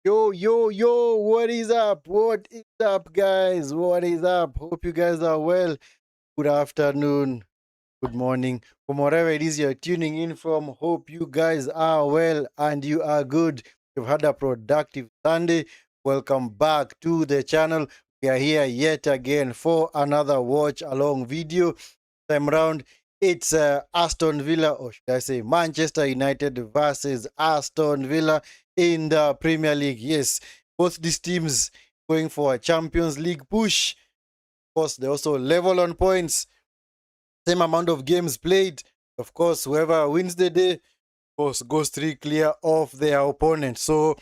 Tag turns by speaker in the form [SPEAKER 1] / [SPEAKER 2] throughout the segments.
[SPEAKER 1] Yo, what is up? What is up, guys? What is up? Hope you guys are well. Good afternoon, good morning, from wherever it is you're tuning in from. Hope you guys are well and you are good. You've had a productive Sunday. Welcome back to the channel. We are here yet again for another watch along video. Time round, it's Aston Villa, or should I say Manchester United versus Aston Villa in the Premier League. Yes, both these teams going for a Champions League push. Of course, they also level on points, same amount of games played. Of course, whoever wins the day, of course, goes three clear of their opponent. So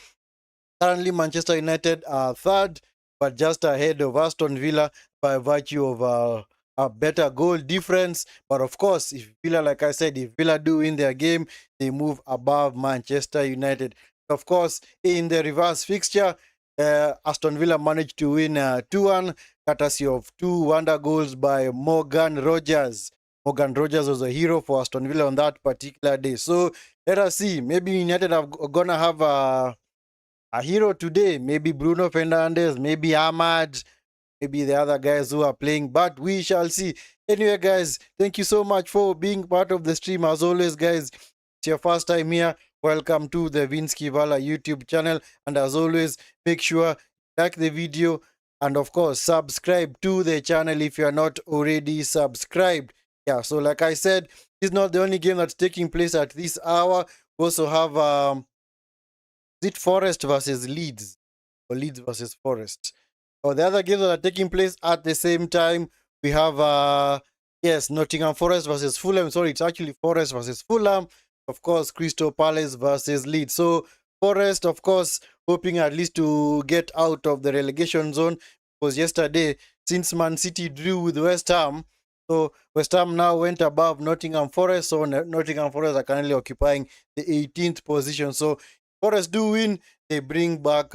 [SPEAKER 1] currently, Manchester United are third, but just ahead of Aston Villa by virtue of a better goal difference. But of course, if Villa, like I said, if Villa do win their game, they move above Manchester United. Of course, in the reverse fixture, Aston Villa managed to win 2-1, courtesy of two wonder goals by Morgan Rogers. Morgan Rogers was a hero for Aston Villa on that particular day. So let us see. Maybe United are gonna have a hero today. Maybe Bruno Fernandes, maybe Ahmad, maybe the other guys who are playing, but we shall see. Anyway, guys, thank you so much for being part of the stream. As always, guys, it's your first time here. Welcome to the Vinskey Valor YouTube channel. And as always, make sure like the video and of course subscribe to the channel if you are not already subscribed. Yeah, so like I said, this is not the only game that's taking place at this hour. We also have is it Forest versus Leeds or Leeds versus Forest? Or the other games that are taking place at the same time, we have yes, Nottingham Forest versus Fulham. Sorry, it's actually Forest versus Fulham. Of course, Crystal Palace versus Leeds. So Forest, of course, hoping at least to get out of the relegation zone, because yesterday, since Man City drew with West Ham, so West Ham now went above Nottingham Forest. So Nottingham Forest are currently occupying the 18th position. So Forest do win, they bring back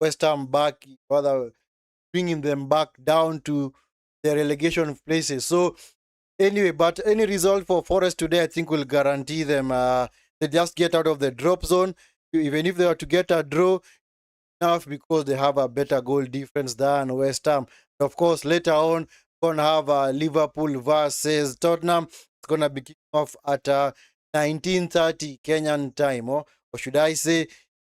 [SPEAKER 1] West Ham back, rather bringing them back down to the relegation places. So anyway, but any result for Forest today, I think will guarantee them they just get out of the drop zone. Even if they were to get a draw, enough because they have a better goal difference than West Ham. Of course, later on, gonna have Liverpool versus Tottenham. It's gonna be kicking off at 19:30 Kenyan time, or should I say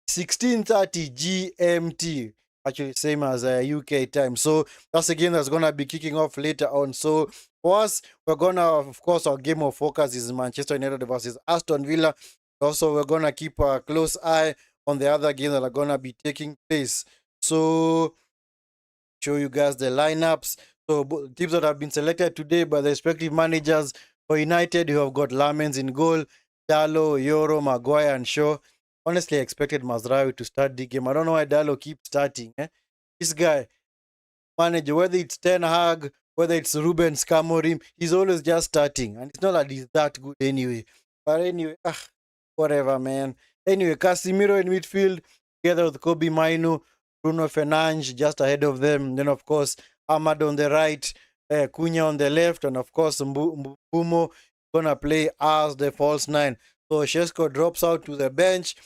[SPEAKER 1] 16:30 GMT. Actually, same as UK time. So that's a game that's gonna be kicking off later on. So for us, we're gonna, of course, our game of focus is Manchester United versus Aston Villa. Also, we're gonna keep a close eye on the other games that are gonna be taking place. So show you guys the lineups. So teams that have been selected today by the respective managers. For United, you have got Lamens in goal, Dallo, Yoro, Maguire, and Shaw. Honestly, I expected Mazraoui to start the game. I don't know why Dallo keeps starting. This guy, manager, whether it's Ten Hag, whether it's Ruben Scamorim, he's always just starting. And it's not that he's that good anyway. But anyway, whatever, man. Anyway, Casemiro in midfield, together with Kobe Mainu, Bruno Fernandes just ahead of them. Then, of course, Ahmad on the right, Cunha on the left, and of course, Mbumo gonna play as the false nine. So Shesko drops out to the bench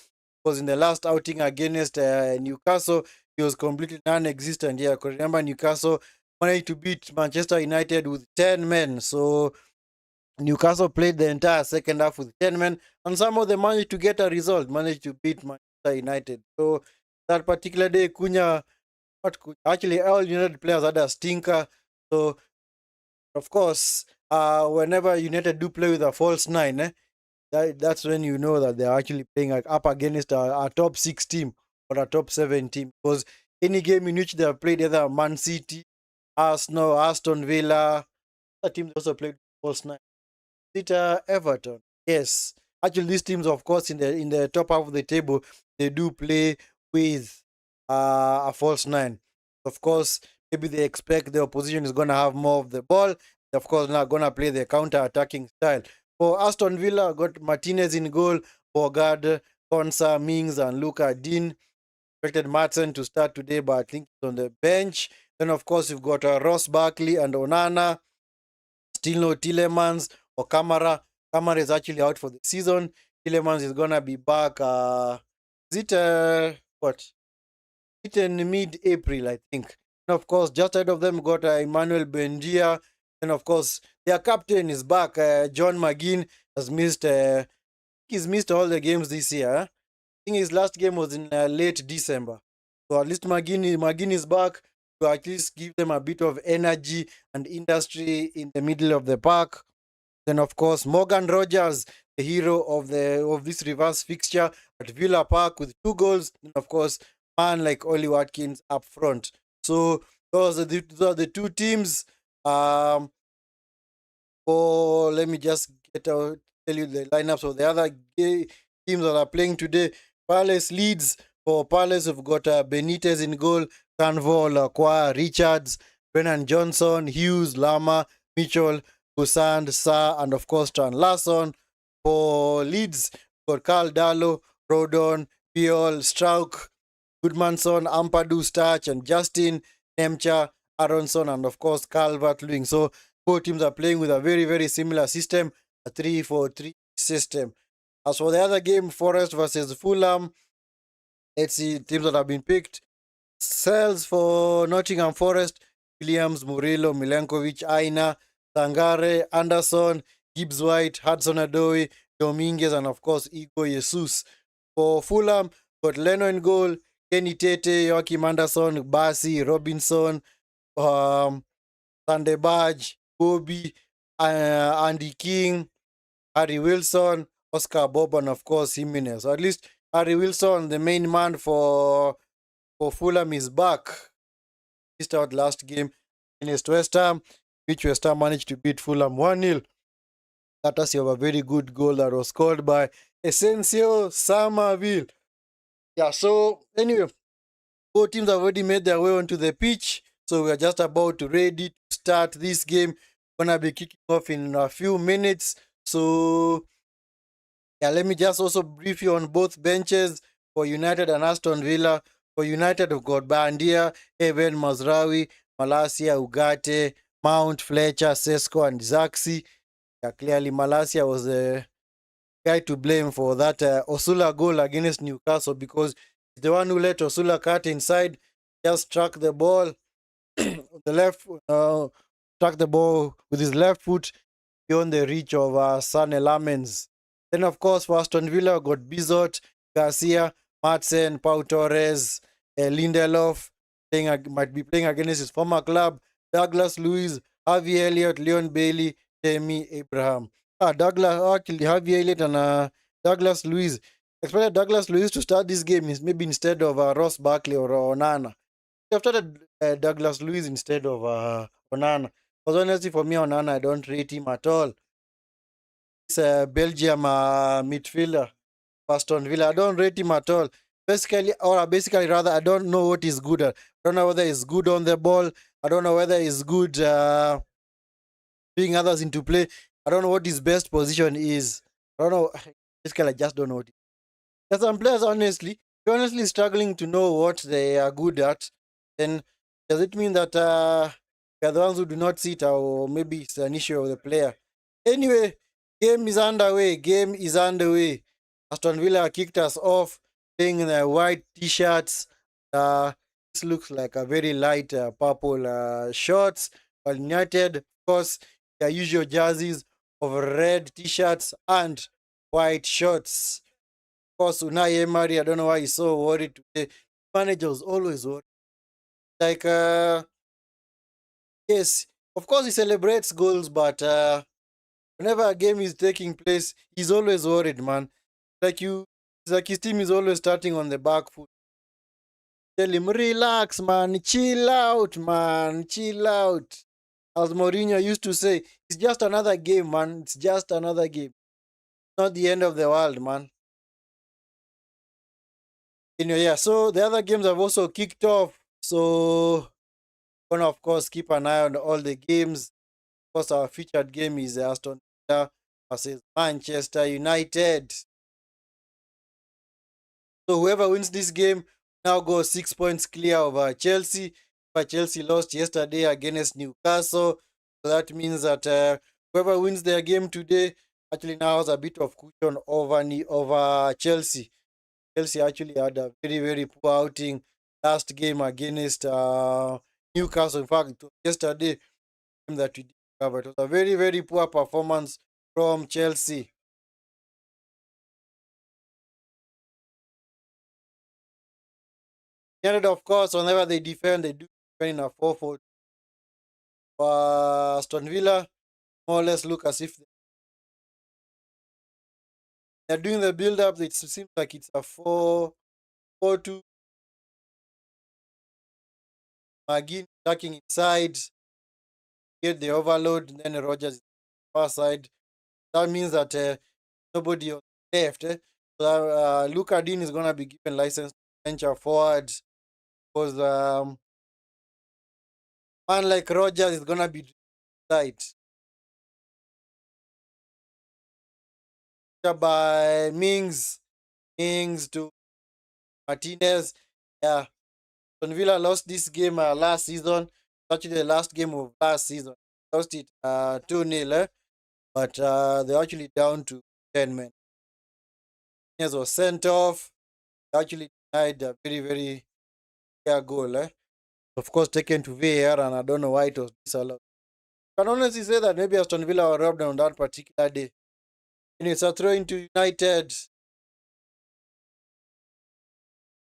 [SPEAKER 1] because in the last outing against Newcastle, he was completely non-existent. Yeah, because remember Newcastle managed to beat Manchester United with 10 men. So Newcastle played the entire second half with 10 men, and somehow they managed to get a result, managed to beat Manchester United. So that particular day, Cunha, actually, all United players had a stinker. So, of course, whenever United do play with a false nine, that's when you know that they're actually playing like, up against a top 6 team or a top 7 team. Because any game in which they have played either Man City, Arsenal, Aston Villa, the teams also played false nine. Is it Everton? Yes. Actually, these teams, of course, in the top half of the table, they do play with a false nine. Of course, maybe they expect the opposition is going to have more of the ball. Of course, not going to play the counter-attacking style. For Aston Villa, got Martinez in goal, Bogard, Konsa, Mings, and Luca Dean. Expected Matson to start today, but I think he's on the bench. Then, of course, you've got Ross Barkley and Onana. Still no Tillemans or Kamara. Kamara is actually out for the season. Tillemans is gonna be back. Is it what? It in mid-April, I think. And of course, just ahead of them got Emmanuel Bendia. And of course, their captain is back. John McGinn has missed. He's missed all the games this year. I think his last game was in late December. So at least McGinn is back to at least give them a bit of energy and industry in the middle of the park. Then of course Morgan Rogers, the hero of this reverse fixture at Villa Park with 2 goals. And of course, man like Ollie Watkins up front. So those are the two teams. Let me just tell you the lineups of the other teams that are playing today. Palace Leeds. For Palace, we've got Benitez in goal, Canvol, Lacroix, Richards, Brennan Johnson, Hughes, Lama, Mitchell, Kusand, Sa, and of course Tran Larson. For Leeds, we've got Carl Dallo, Rodon, Piol, Strauk, Goodmanson, Ampadu, Starch, and Justin, Nemcha, Aronson, and of course Calvert-Lewin. So both teams are playing with a very, very similar system, a 3-4-3 system. As for the other game, Forest versus Fulham, let's see teams that have been picked. Sales for Nottingham Forest, Williams, Murillo, Milenkovic, Aina, Sangare, Anderson, Gibbs White, Hudson Odoi, Dominguez, and of course Igor Jesus. For Fulham, got Leno in goal, Kenny Tete, Joachim Anderson, Basi, Robinson, Sande Badge, Bobby, Andy King, Harry Wilson, Oscar Bob, and of course Jimenez. So at least Harry Wilson, the main man for Fulham, is back. Missed out last game against West Ham, which West Ham managed to beat Fulham 1-0. Courtesy of a very good goal that was scored by Essensio Somerville. Yeah, so anyway, both teams have already made their way onto the pitch. So we are just about ready to start this game. Gonna be kicking off in a few minutes. So yeah, let me just also brief you on both benches for United and Aston Villa. For United, we've got Bandia, Evan, Mazraoui, Malacia, Ugarte, Mount, Fletcher, Sesko, and Zaxi. Yeah, clearly Malacia was the guy to blame for that Osula goal against Newcastle, because the one who let Osula cut inside, just struck the ball struck the ball with his left foot beyond the reach of Sane Lamens. Then, of course, for Aston Villa, got Bizot, Garcia, Madsen, Pau Torres, Lindelof, might be playing against his former club, Douglas Luiz, Harvey Elliott, Leon Bailey, Jamie Abraham. Harvey Elliott and Douglas Luiz. Expected Douglas Luiz to start this game maybe instead of Ross Barkley or Onana. I've started Douglas Luiz instead of Onana. Because honestly, for me, Onana, I don't rate him at all. This Belgium midfielder, Aston Villa, I don't rate him at all. Basically, rather, I don't know what he's good at. I don't know whether he's good on the ball. I don't know whether he's good bringing others into play. I don't know what his best position is. I don't know. Basically, I just don't know what it is. There's some players, honestly struggling to know what they are good at. Then does it mean that they're the ones who do not see it, or maybe it's an issue of the player? Anyway, game is underway. Aston Villa kicked us off playing in the white t-shirts. This looks like a very light purple shorts. While United, of course, their usual jerseys of red t-shirts and white shorts. Of course, Unai Emery, I don't know why he's so worried today. The manager was always worried. Like, yes, of course he celebrates goals, but whenever a game is taking place, he's always worried, man. It's like his team is always starting on the back foot. Tell him, relax, man, chill out, man, chill out. As Mourinho used to say, it's just another game, man. It's just another game. Not the end of the world, man. Yeah, so the other games have also kicked off. So, gonna of course keep an eye on all the games. Of course, our featured game is Aston Villa versus Manchester United. So whoever wins this game now goes 6 points clear over Chelsea. But Chelsea lost yesterday against Newcastle. So that means that whoever wins their game today actually now has a bit of cushion over Chelsea. Chelsea actually had a very, very poor outing last game against Newcastle. In fact, it was yesterday that we covered. It was a very, very poor performance from Chelsea. United, of course, whenever they defend, they do defend in a 4-4. Aston Villa, more or less look as if they're doing the build-up. It seems like it's a 4-4-2. McGinn attacking inside, get the overload, and then Rogers far side. That means that nobody on the left. So Luka Dean is going to be given license to venture forward because man like Rogers is going to be tight. By Mings to Martinez. Yeah, Aston Villa lost this game last season. Actually, the last game of last season. Lost it 2-0, but they're actually down to 10 men. Martinez was sent off. They actually denied a very, very clear goal. Of course, taken to VAR, and I don't know why it was disallowed. I can honestly say that maybe Aston Villa were robbed on that particular day. And it's a throw into United.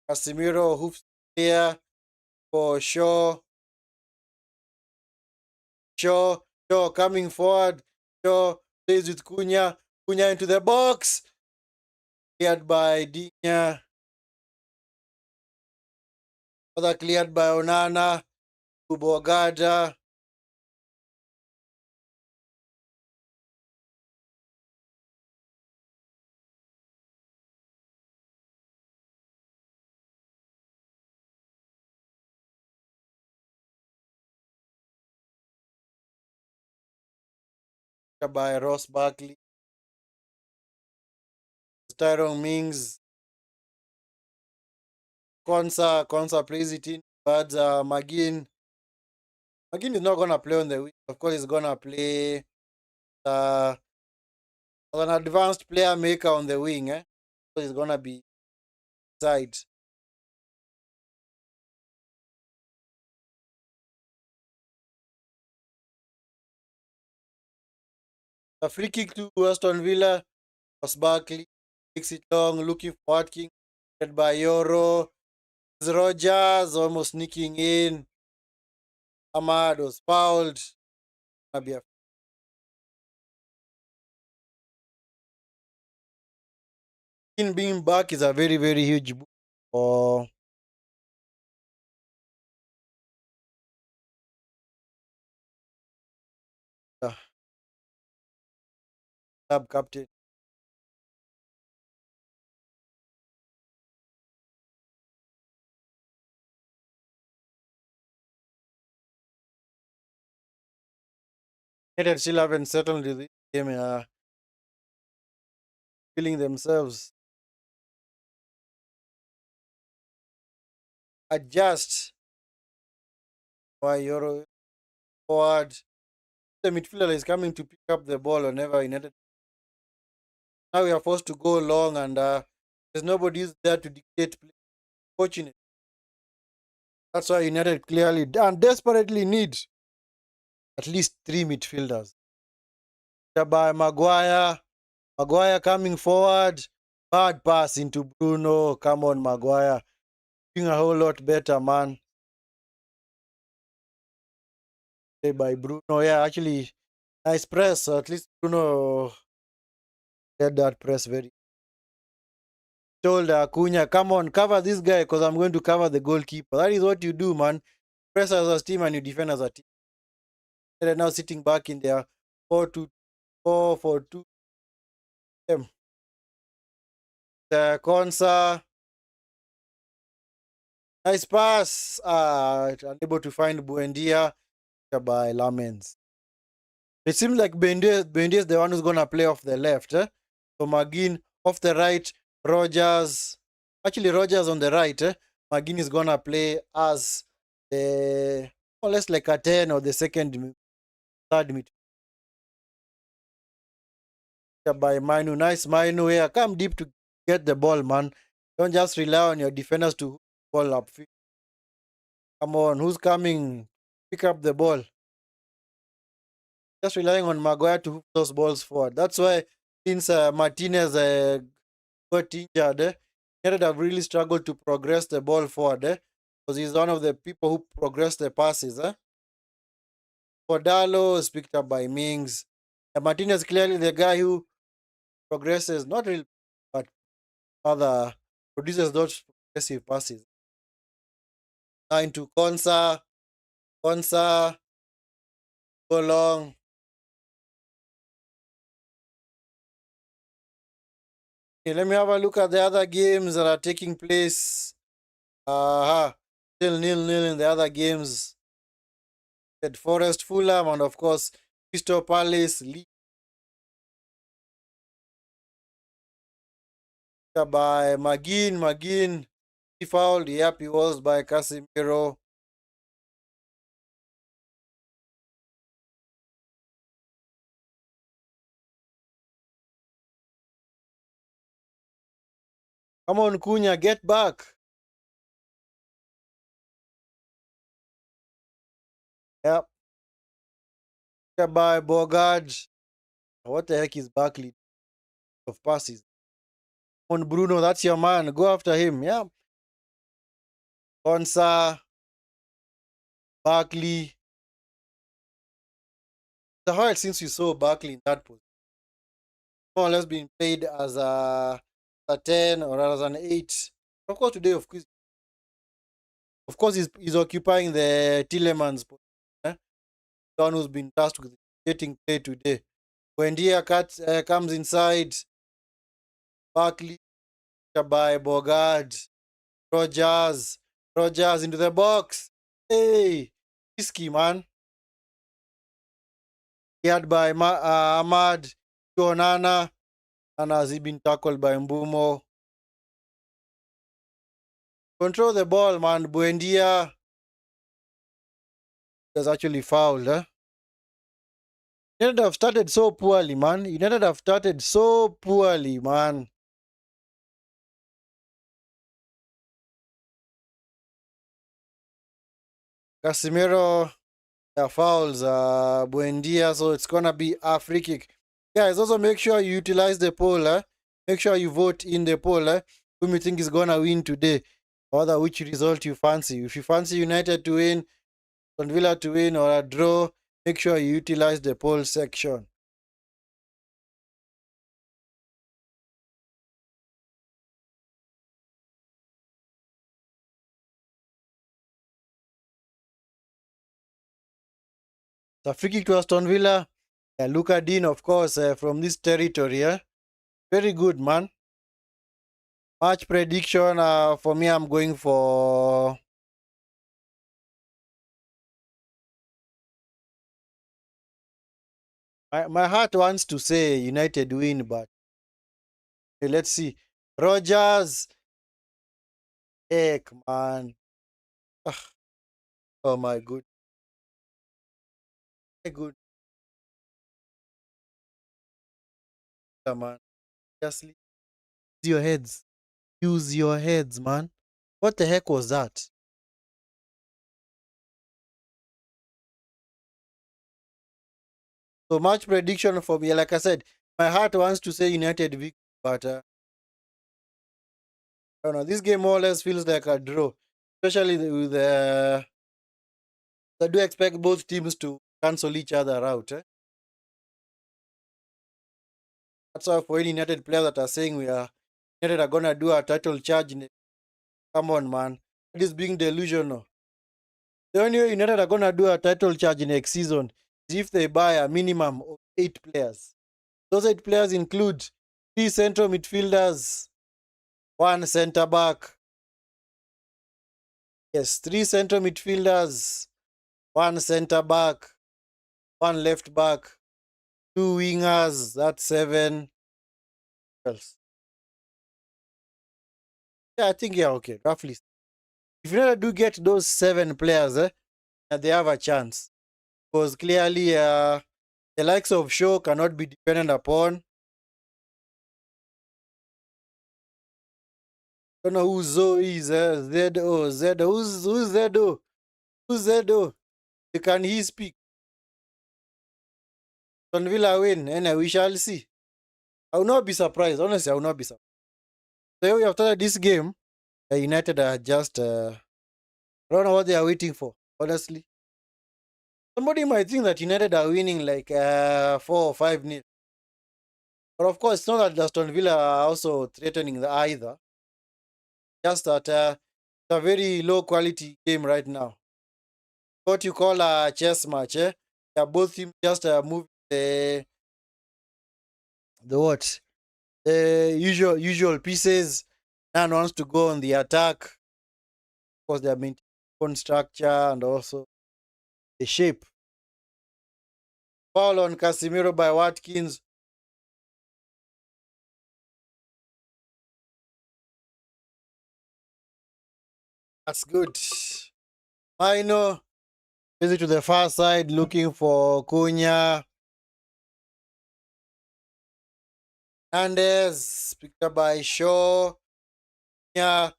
[SPEAKER 1] Casemiro hoops here for Shaw. Shaw coming forward. Shaw plays with Cunha. Cunha into the box. Cleared by Dinya. Other cleared by Onana. Ubogada. By Ross Barkley. Tyrone Mings. Konsa plays it in. But McGinn is not going to play on the wing. Of course, he's going to play as an advanced player maker on the wing. So he's going to be side. A free kick to Aston Villa. Ross Barkley takes it long, looking for Watkins. By Yoro. Rogers almost sneaking in. Ahmad was fouled. In being back is a very, very huge boost for the club captain. United still haven't settled with this game, feeling themselves adjust. Why Euro forward? The midfielder is coming to pick up the ball whenever United. Now we are forced to go long, and there's nobody there to dictate play. Fortunate. That's why United clearly and desperately need at least 3 midfielders. By Maguire. Maguire coming forward. Bad pass into Bruno. Come on, Maguire. Doing a whole lot better, man. Play by Bruno. Yeah, actually, nice press. So at least Bruno led that press very. Told Cunha, come on, cover this guy because I'm going to cover the goalkeeper. That is what you do, man. Press as a team and you defend as a team. They're now sitting back in their 4-2. The Konsa. Nice pass. Unable to find Buendia by Lamens. It seems like Buendia is the one who's going to play off the left. So McGinn off the right. Rogers. Actually, Rogers on the right. McGinn is going to play as the more or less like a 10 or the third mid. By Manu. Nice Manu here. Come deep to get the ball, man. Don't just rely on your defenders to ball upfield. Come on, who's coming? Pick up the ball. Just relying on Maguire to hook those balls forward. That's why since Martinez got injured, United have really struggled to progress the ball forward because he's one of the people who progress the passes. Podalo is picked up by Mings. Martinez clearly the guy who progresses, not really, but other produces those progressive passes. Now into Konsa, go long. Okay, let me have a look at the other games that are taking place. Still nil-nil in the other games. At Forest, Fulham, and of course, Crystal Palace, Leeds by McGinn. He fouled. Yep, he was by Casemiro. Come on, Cunha, get back. Yep. By Bogard. What the heck is Barkley of passes? On Bruno, that's your man. Go after him. Yeah. Konsa, Barkley. The how since you saw Barkley in that position, more or less being played as a 10 or as an 8. Of course, today, of course, he's occupying the Tillemans position. The one who's been tasked with getting play today. When Dia comes inside, Barkley by Bogard, Rogers into the box. Hey, risky man. He had by Ahmad, Onana, and has he been tackled by Mbumo. Control the ball, man. Buendia was actually fouled. United have started so poorly, man. Casemiro fouls Buendia, so it's gonna be a free kick. Guys, also make sure you utilize the poll. Make sure you vote in the poll. Whom you think is gonna win today, or which result you fancy. If you fancy United to win, Aston Villa to win, or a draw, make sure you utilize the poll section. The free kick to Aston Villa. Luka Dean, of course, from this territory. Very good, man. Match prediction for me, I'm going for my heart wants to say United win, but let's see. Rogers, heck, man. Oh my good. Good, man. Just use your heads. Use your heads, man. What the heck was that? So match prediction for me, like I said, my heart wants to say United victory, but I don't know. This game more or less feels like a draw, especially with I do expect both teams to cancel each other out. That's why for any United players that are saying United are gonna do a title charge. Come on, man, it is being delusional. The only way United are gonna do a title charge next season is if they buy a minimum of 8 players. Those 8 players include 3 central midfielders, 1 centre back. Yes, 3 central midfielders, 1 centre back, 1 left back, 2 wingers. That's 7. Else. Yeah, I think okay, roughly. If you do get those 7 players, they have a chance. Because clearly, the likes of Shaw cannot be dependent upon. Don't know who Zoe is. Zedo. Zedo. Who's Zedo? Who's Zedo? Can he speak? Aston Villa win. And we shall see. I will not be surprised. Honestly, I will not be surprised. So we have started this game. United are just I don't know what they are waiting for, honestly. Somebody might think that United are winning like 4 or 5 nil. But of course, it's not that Aston Villa are also threatening either. Just that it's a very low quality game right now. What you call a chess match, eh? Yeah, both teams just move the what? The usual pieces. None wants to go on the attack. Of course, they are maintaining structure and also the shape. Foul on Casemiro by Watkins. That's good. Mino visit to the far side looking for Cunha. Fernandes picked up by Shaw. Cunha.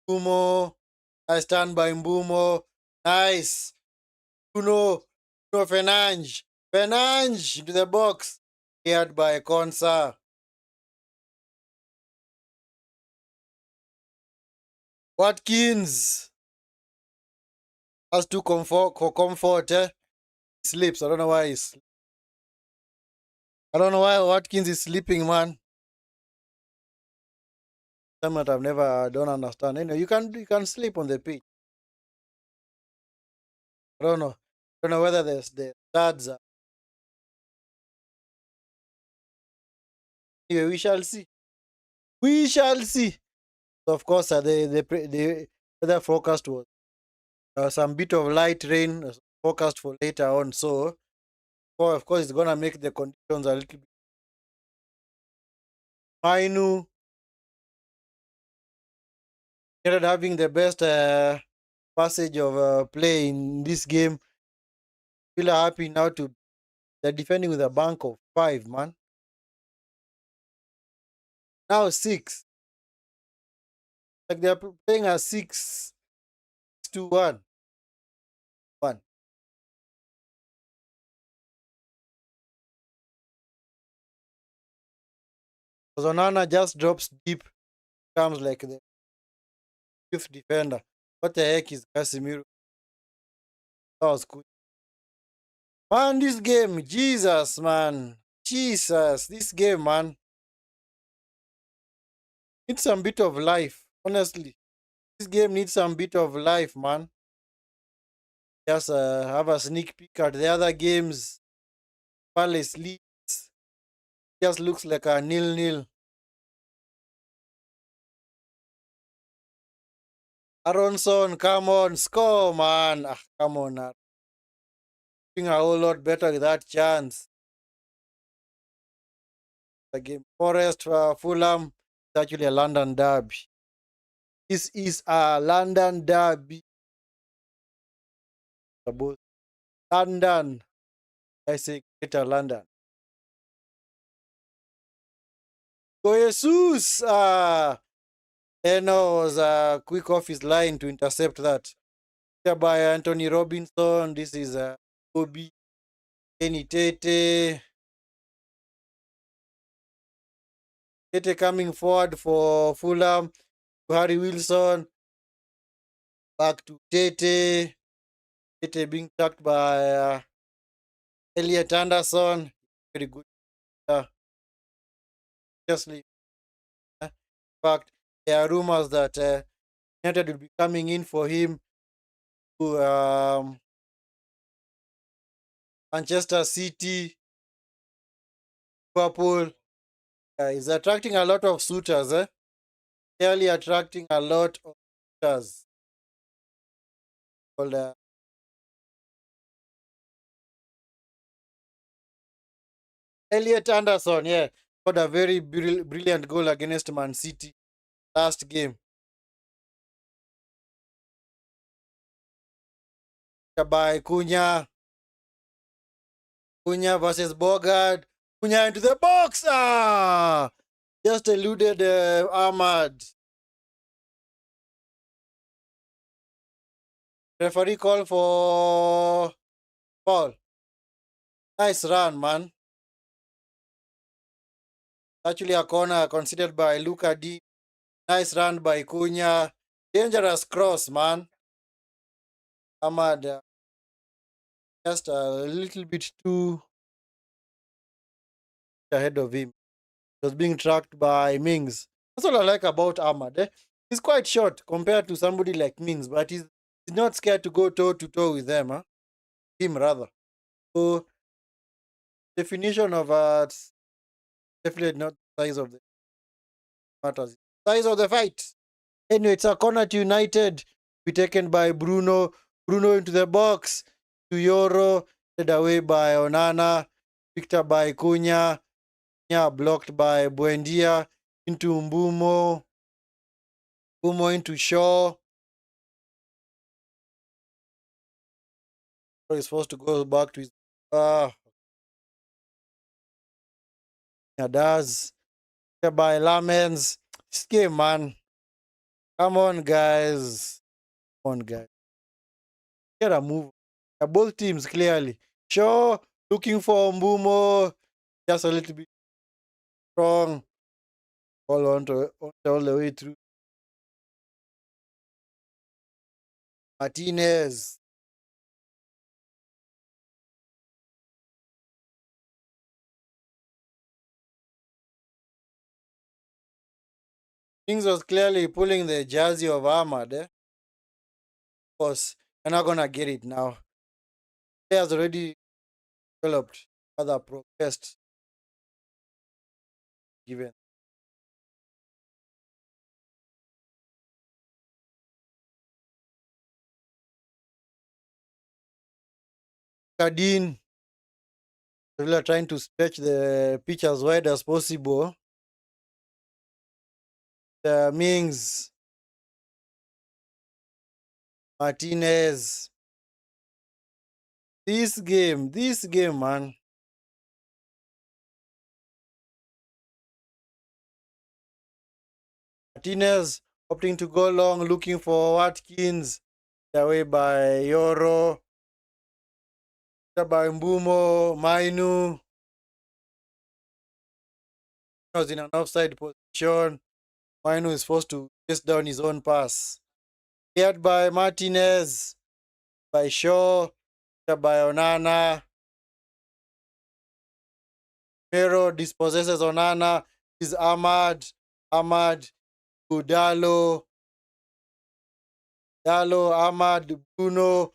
[SPEAKER 1] Mbumo. I stand by Mbumo. Nice. Bruno Fernandes. Fernandes into the box. Cleared by Konsa. Watkins has to comfort. He sleeps. I don't know why I don't know why Watkins is sleeping, man. Something that I've never don't understand. You know, you can sleep on the pitch. I don't know. I don't know whether the studs are. Anyway, we shall see. We shall see. So of course, the weather forecast was some bit of light rain forecast for later on. So, of course, it's gonna make the conditions a little bit. Mainu ended having the best passage of play in this game. Feel happy now to they're defending with a bank of 5, man. Now 6. Like they're playing a 6-1. 1. Zonana just drops deep, comes like the 5th defender. What the heck is Casemiro? That was good. Man, this game, Jesus, man. Jesus, this game, man. Needs some bit of life, honestly. This game needs some bit of life, man. Just have a sneak peek at the other games. Palace Leeds. Just looks like a 0-0. Aronson, come on, score, man. Come on. Doing a whole lot better with that chance. The game. Forest, Fulham. It's actually a London derby. This is a London derby. London. I say Greater London. Go Jesus! Eno was quick off his line to intercept that. By Anthony Robinson. This is Obi. Kenny Tete. Tete coming forward for Fulham. Harry Wilson. Back to Tete. Tete being tucked by Elliot Anderson. Very good. Seriously. In fact, there are rumors that United will be coming in for him to Manchester City, Liverpool. He's attracting a lot of suitors. Clearly attracting a lot of suitors. Called, Elliot Anderson, yeah, got a very brilliant goal against Man City last game. By Cunha. Cunha versus Bogard. Cunha into the box. Just eluded Ahmad. Referee call for foul. Nice run, man. Actually, a corner considered by Luka D. Nice run by Cunha. Dangerous cross, man. Ahmad just a little bit too ahead of him. He was being tracked by Mings. That's what I like about Ahmad. He's quite short compared to somebody like Mings, but he's not scared to go toe to toe with them. Him rather. So definition of definitely not size of the matters. Size of the fight. Anyway, it's a corner to United. Be taken by Bruno. Bruno into the box. To Yoro. Headed away by Onana. Picked up by Cunha. Blocked by Buendia. Into Mbumo. Mbumo into Shaw. He's supposed to go back to his... does. Picked by Lamens. This game, man. Come on, guys. Come on, guys. Get a move. Both teams, clearly. Shaw looking for Mbumo. Just a little bit strong. All the way through. Martinez. Things was clearly pulling the jersey of Ahmad. Of course, you're not going to get it now. He has already developed other progressed given. Kadin. Villa trying to stretch the pitch as wide as possible. The Mings. Martinez. This game, man. Martinez opting to go long, looking for Watkins. Away by Yoro. By Mbumo, Mainu. Was in an offside position. Mainu is forced to chase down his own pass. Cleared by Martinez. By Shaw. By Onana. Mero dispossesses Onana. Is Ahmad. Ahmad. Dalo. Ahmad. Bruno.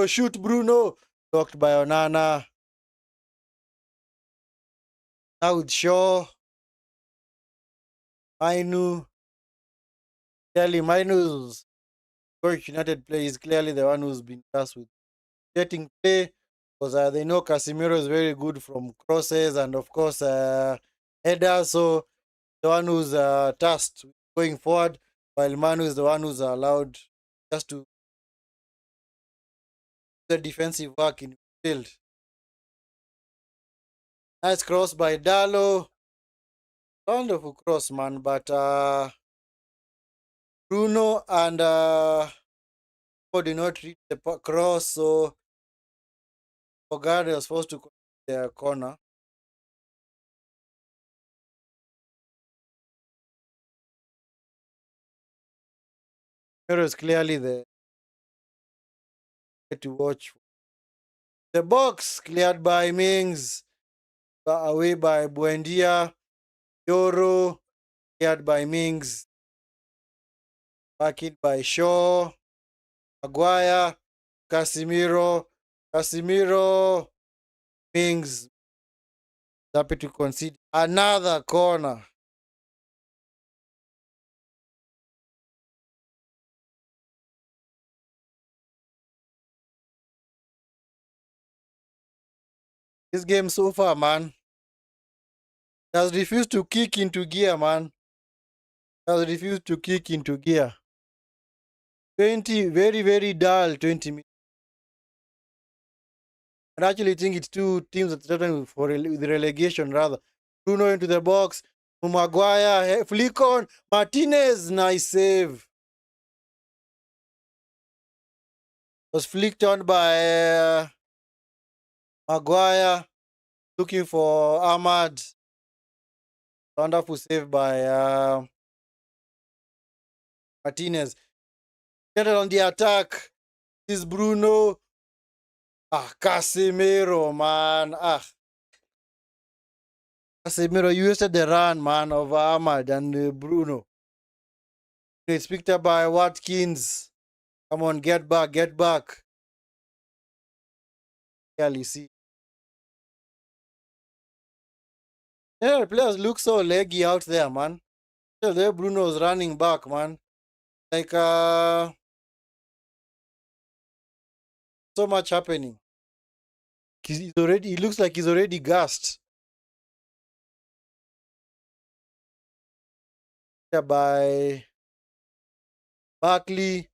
[SPEAKER 1] Shoot Bruno. Blocked by Onana. Now with Shaw. Mainu. Clearly, Mainu's Coach United play is clearly the one who's been tasked with getting play because they know Casemiro is very good from crosses and, of course, headers. So, the one who's tasked with going forward, while Manu is the one who's allowed just to do the defensive work in field. Nice cross by Dalo. Wonderful cross, man. But Bruno and did not reach the cross, so Ogade was forced to the corner. Mero is clearly the to watch. The box cleared by Mings, away by Buendia. Yoro cleared by Mings, back in by Shaw. Maguire, Casemiro, Mings, happy to concede another corner. This game so far, man, has refused to kick into gear, man. Has refused to kick into gear. 20, very, very dull 20 minutes. I actually think it's two teams that threaten for with relegation, rather. Bruno into the box. Maguire, flick on. Martinez, nice save. Was flicked on by Maguire, looking for Ahmad. Wonderful save by Martinez. Get it on the attack. This is Bruno. Casemiro, man. Casemiro, you wasted the run, man, of Ahmad and Bruno. It's picked up by Watkins. Come on, get back, get back. Clearly see. Yeah, the players look so leggy out there, man. There Bruno's running back, man. Like, so much happening. He looks like he's already gassed. Yeah, by Barkley,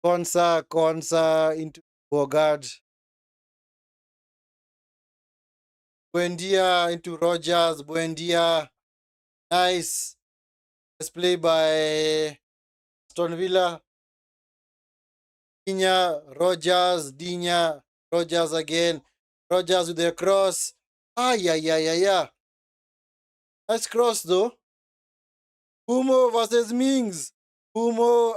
[SPEAKER 1] Konsa into Bogard. Buendia into Rogers. Buendia. Nice. Display by Aston Villa. Dinya, Rogers again. Rogers with the cross. Yeah. Nice cross though. Bumo versus Mings. Bumo,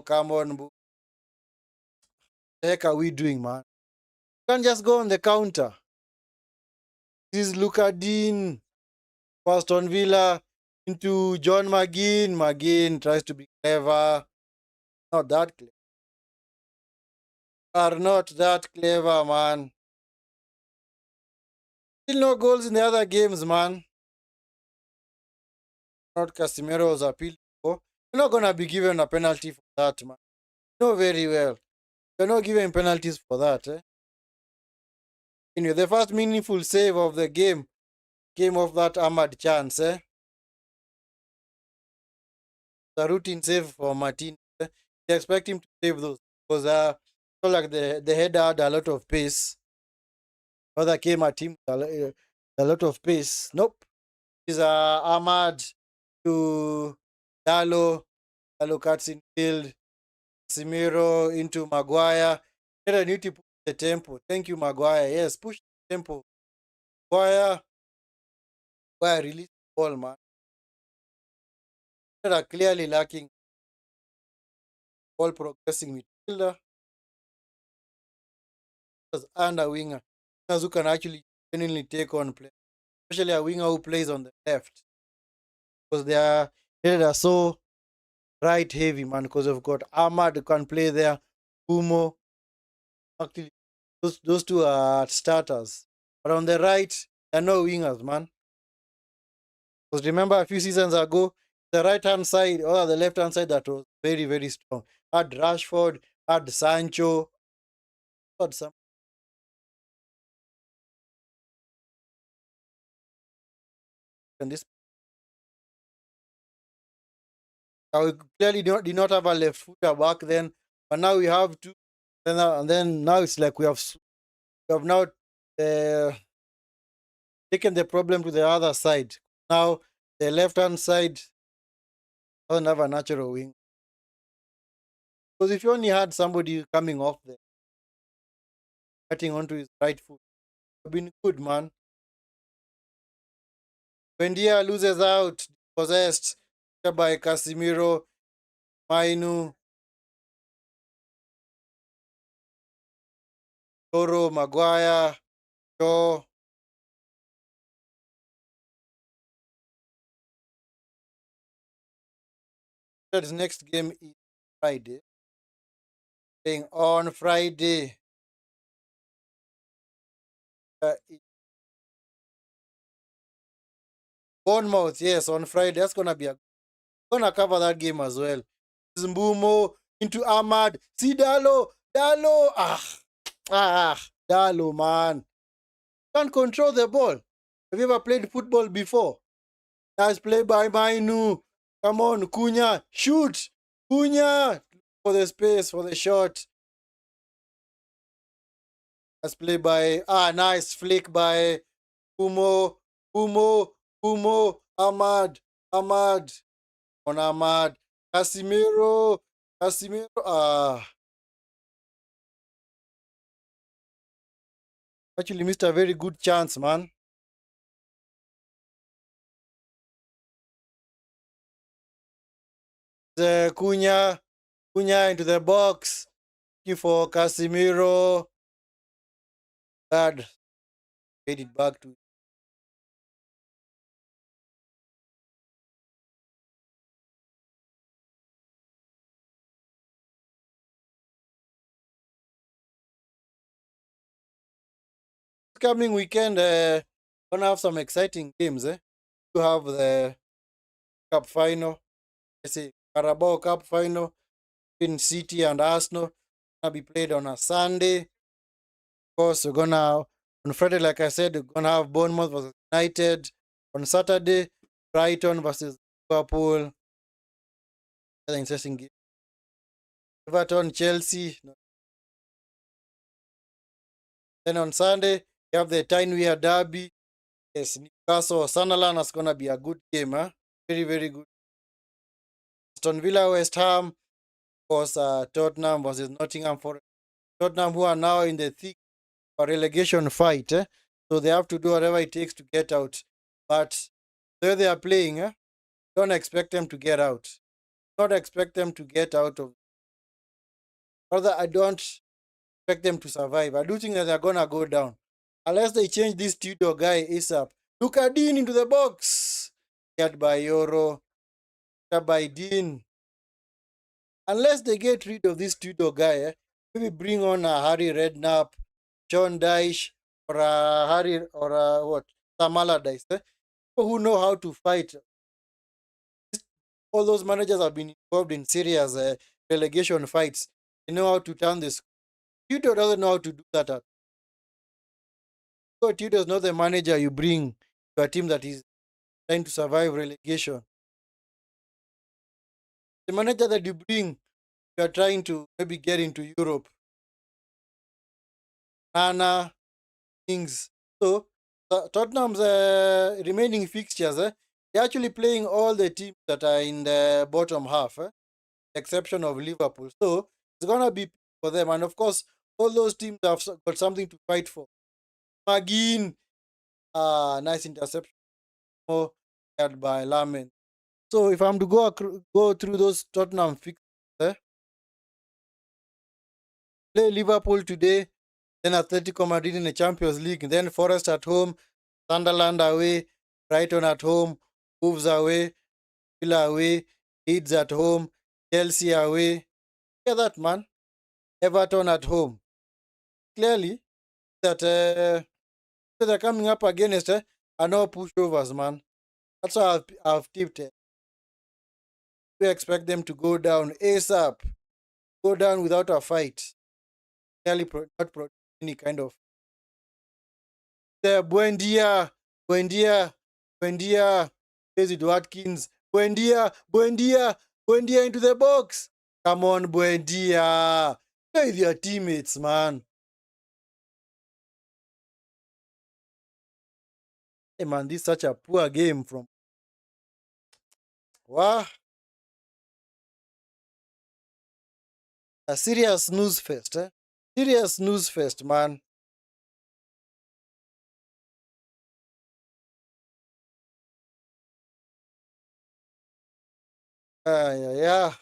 [SPEAKER 1] come on. What the heck are we doing, man? You can't just go on the counter. This is Luka Dean for Aston Villa into John McGinn. McGinn tries to be clever. Not that clever. Are not that clever, man. Still no goals in the other games, man. Not Casemiro's appeal for. You're not gonna be given a penalty for that, man. You know very well. You're not given penalties for that, eh? Anyway, the first meaningful save of the game came off that Ahmad chance, eh? The routine save for Martin. Eh? They expect him to save those because felt like the header had a lot of pace. Other came at him a lot of pace. Nope. Is Ahmad to Dalo cuts in field. Casemiro into Maguire. I need to push the tempo. Thank you, Maguire. Yes, push the tempo. Maguire release the ball, man. They are clearly lacking ball progressing midfielder and a winger. Wingers who can actually genuinely take on play, especially a winger who plays on the left. Because they are so right heavy, man, because we've got Ahmad who can play there, Kumo. Actually, those two are starters. But on the right, there are no wingers, man. Because remember a few seasons ago, the right hand side or the left hand side that was very, very strong. Had Rashford, had Sancho, had some. And this we clearly did not have a left footer back then, but now we have two. And then now it's like we have now taken the problem to the other side. Now the left hand side doesn't have a natural wing. Because if you only had somebody coming off there, cutting onto his right foot, it would have been good, man. Buendia loses out, possessed by Casemiro, Mainu, Toro, Maguire, Shaw. His next game is Friday. Playing on Friday. Bournemouth, yes, on Friday. That's gonna cover that game as well. Mbumo into Ahmad. See Dalo. Dalo, man. Can't control the ball. Have you ever played football before? Nice play by Mainu. Come on, Cunha. Shoot. Cunha. For the space, for the shot. Nice play by, nice flick by Umo. Ahmad. On Ahmad. Casemiro. Actually missed a very good chance, man. Cunha into the box. Looking for Casemiro. Bad. Made it back to coming weekend. Gonna have some exciting games. To have the cup final. I say Carabao Cup final between City and Arsenal. Gonna be played on a Sunday. Of course, we're gonna on Friday, like I said, we're gonna have Bournemouth versus United. On Saturday, Brighton versus Liverpool. Another interesting game. Everton, Chelsea. Then on Sunday, you have the Tyne-Wear Derby. Yes, Newcastle, Sunderland is gonna be a good game, huh? Very, very good. Aston Villa, West Ham. Of course, Tottenham versus Nottingham Forest. Tottenham, who are now in the thick of a relegation fight, so they have to do whatever it takes to get out. But the way they are playing, don't expect them to get out. Not expect them to get out of. Rather, I don't expect them to survive. I do think that they're gonna go down unless they change this Tudor guy ASAP. Look at Dean into the box. Get by Euro. Get by Dean. Unless they get rid of this Tudor guy, maybe bring on a Harry Redknapp, John Dyche, or a Harry or a what? Sam Allardyce. People who know how to fight. All those managers have been involved in serious relegation fights. They know how to turn this. Tudor doesn't know how to do that. So Tudor is not the manager you bring to a team that is trying to survive relegation. The manager that you bring, you are trying to maybe get into Europe. Anna, things. So Tottenham's remaining fixtures, they're actually playing all the teams that are in the bottom half, exception of Liverpool. So it's gonna be for them, and of course, all those teams have got something to fight for. McGinn, nice interception had by Lamin. So if I'm to go through those Tottenham fixtures, play Liverpool today, then Atletico Madrid in the Champions League, then Forest at home, Sunderland away, Brighton at home, Wolves away, Villa away, Leeds at home, Chelsea away. Look at that, man. Everton at home. Clearly, that they're coming up against are no pushovers, man. That's how I've tipped it. We expect them to go down ASAP, go down without a fight. Clearly, not any kind of. Buendia, Buendia, Buendia, David Watkins, Buendia into the box. Come on, Buendia. Play with your teammates, man. Hey, man, this is such a poor game from. Wow. A serious snooze fest, Serious snooze fest, man. Yeah.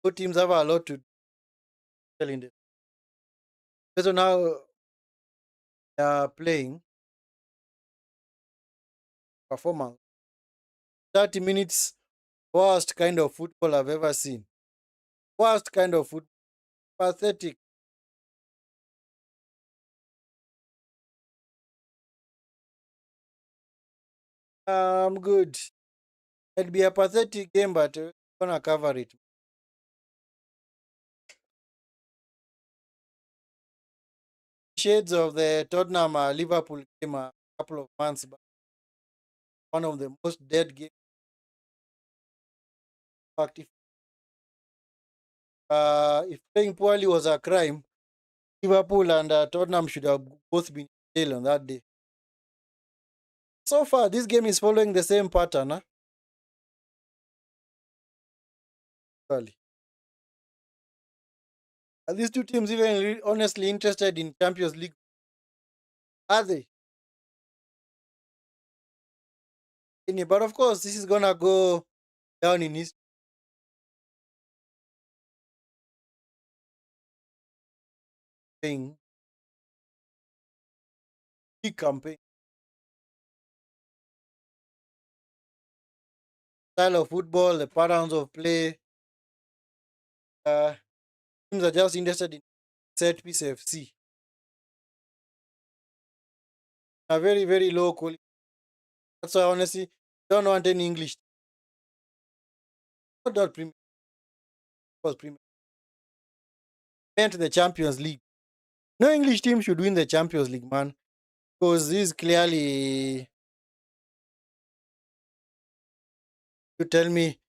[SPEAKER 1] Both teams have a lot to tell in this. So now they are playing performance. 30 minutes, worst kind of football I've ever seen. Worst kind of football. Pathetic. I'm good. It'll be a pathetic game, but we're gonna cover it. Shades of the Tottenham Liverpool game a couple of months back. One of the most dead games. In fact, if playing poorly was a crime, Liverpool and Tottenham should have both been in jail on that day. So far, this game is following the same pattern. Actually. Are these two teams even honestly interested in Champions League? Are they? But of course, this is gonna go down in history. Big campaign, style of football, the patterns of play. Uh, Teams are just interested in set piece FC. A very, very low quality. That's why honestly don't want any English. Not that Premier was Premier. Meant the Champions League. No English team should win the Champions League, man. Because this is clearly, you tell me,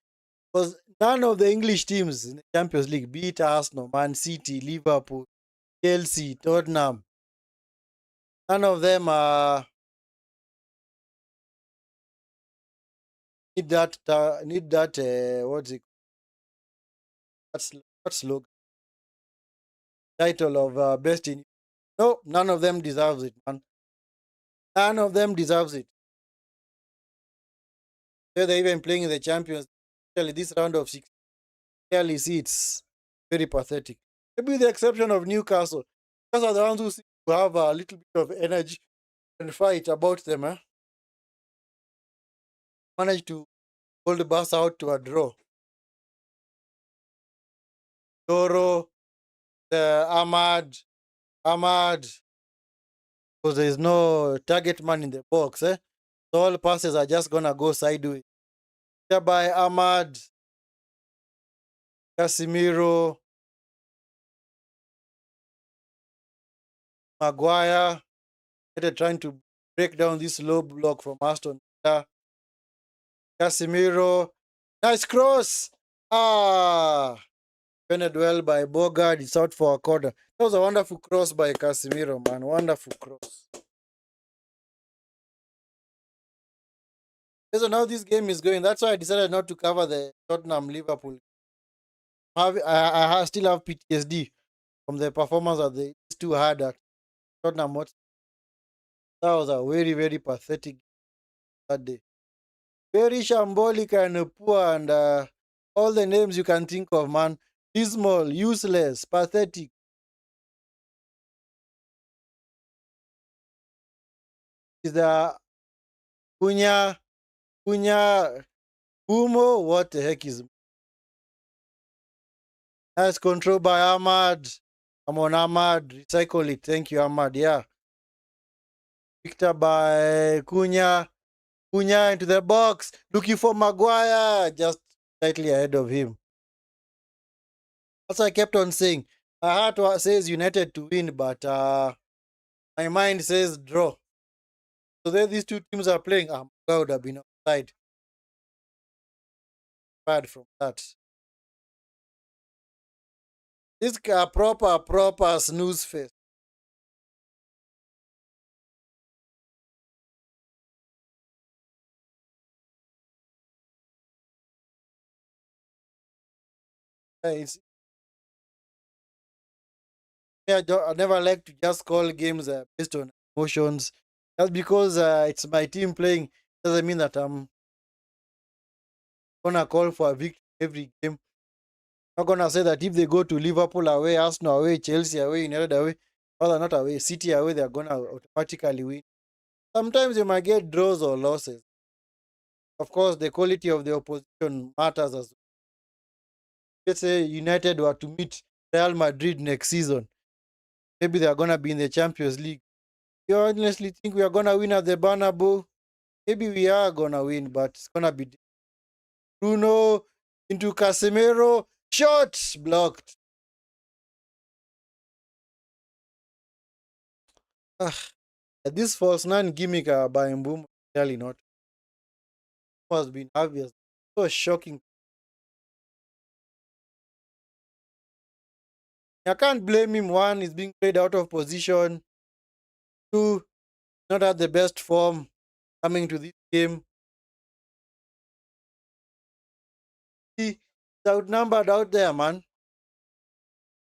[SPEAKER 1] because none of the English teams in the Champions League, be it Arsenal, Man City, Liverpool, Chelsea, Tottenham, none of them need that what's it, that's logo title of best in. No, none of them deserves it, man. None of them deserves it. They're even playing in the Champions. Actually, this round of six, clearly see it's very pathetic. Maybe with the exception of Newcastle. Those are the ones who seem to have a little bit of energy and fight about them. Managed to hold the bus out to a draw. Toro, the Ahmad, because there is no target man in the box. So all passes are just gonna go sideways. Thereby Ahmad, Casemiro, Maguire, they're trying to break down this low block from Aston Villa. Casemiro, nice cross. Defended well by Bogard. It's out for a corner. That was a wonderful cross by Casemiro, man. Wonderful cross. So now this game is going. That's why I decided not to cover the Tottenham Liverpool. I still have PTSD from the performance that they two had at Tottenham. That was a very, very pathetic that day. Very shambolic and poor and all the names you can think of, man. Dismal, useless, pathetic. Is the Cunha, Bumo? What the heck is nice control by Ahmad? Come on, Ahmad. Recycle it. Thank you, Ahmad. Yeah. Picked up by Cunha. Cunha into the box. Looking for Maguire. Just slightly ahead of him. That's what I kept on saying. My heart says United to win, but my mind says draw. So there these two teams are playing. I would have been outside. Bad from that. This proper snooze fest. It's I never like to just call games based on emotions. That's because it's my team playing. Doesn't mean that I'm gonna call for a victory every game. I'm not gonna say that if they go to Liverpool away, Arsenal away, Chelsea away, United away, or not away, City away, they're gonna automatically win. Sometimes you might get draws or losses. Of course, the quality of the opposition matters as well. Let's say United were to meet Real Madrid next season. Maybe they're gonna be in the Champions League. You honestly think we are gonna win at the Bernabeu? Maybe we are gonna win, but it's gonna be Bruno into Casemiro. Shot blocked. Ah, this false nine gimmick by Mboum really not. Has been obvious. So shocking. I can't blame him. One is being played out of position. Two, not at the best form coming to this game. He's outnumbered out there, man.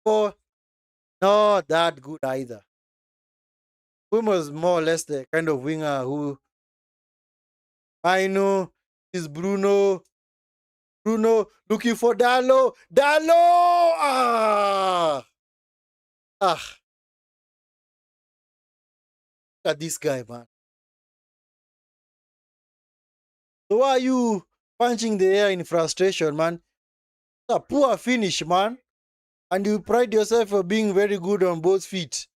[SPEAKER 1] Four, Not that good either. Who was more or less the kind of winger who I know is Bruno. Bruno looking for Dalo. Dalo! Ah, look at this guy, man. So why are you punching the air in frustration, man? It's a poor finish, man. And you pride yourself for being very good on both feet.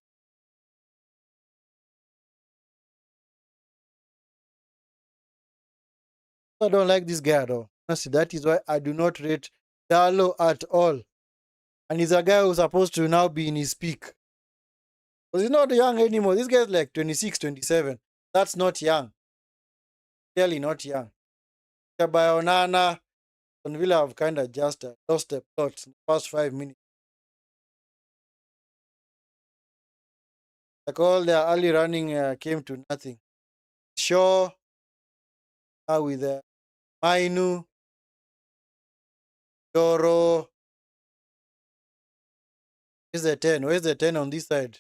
[SPEAKER 1] I don't like this guy at all. Honestly, that is why I do not rate Dalo at all. And he's a guy who's supposed to now be in his peak. Because he's not young anymore. This guy's like 26, 27. That's not young. Clearly not young. By Onana, Aston Villa have kind of just lost the plot in the first 5 minutes. Like all their early running came to nothing. Shaw, with Mainu, Doro. Where's the 10? Where's the 10 on this side?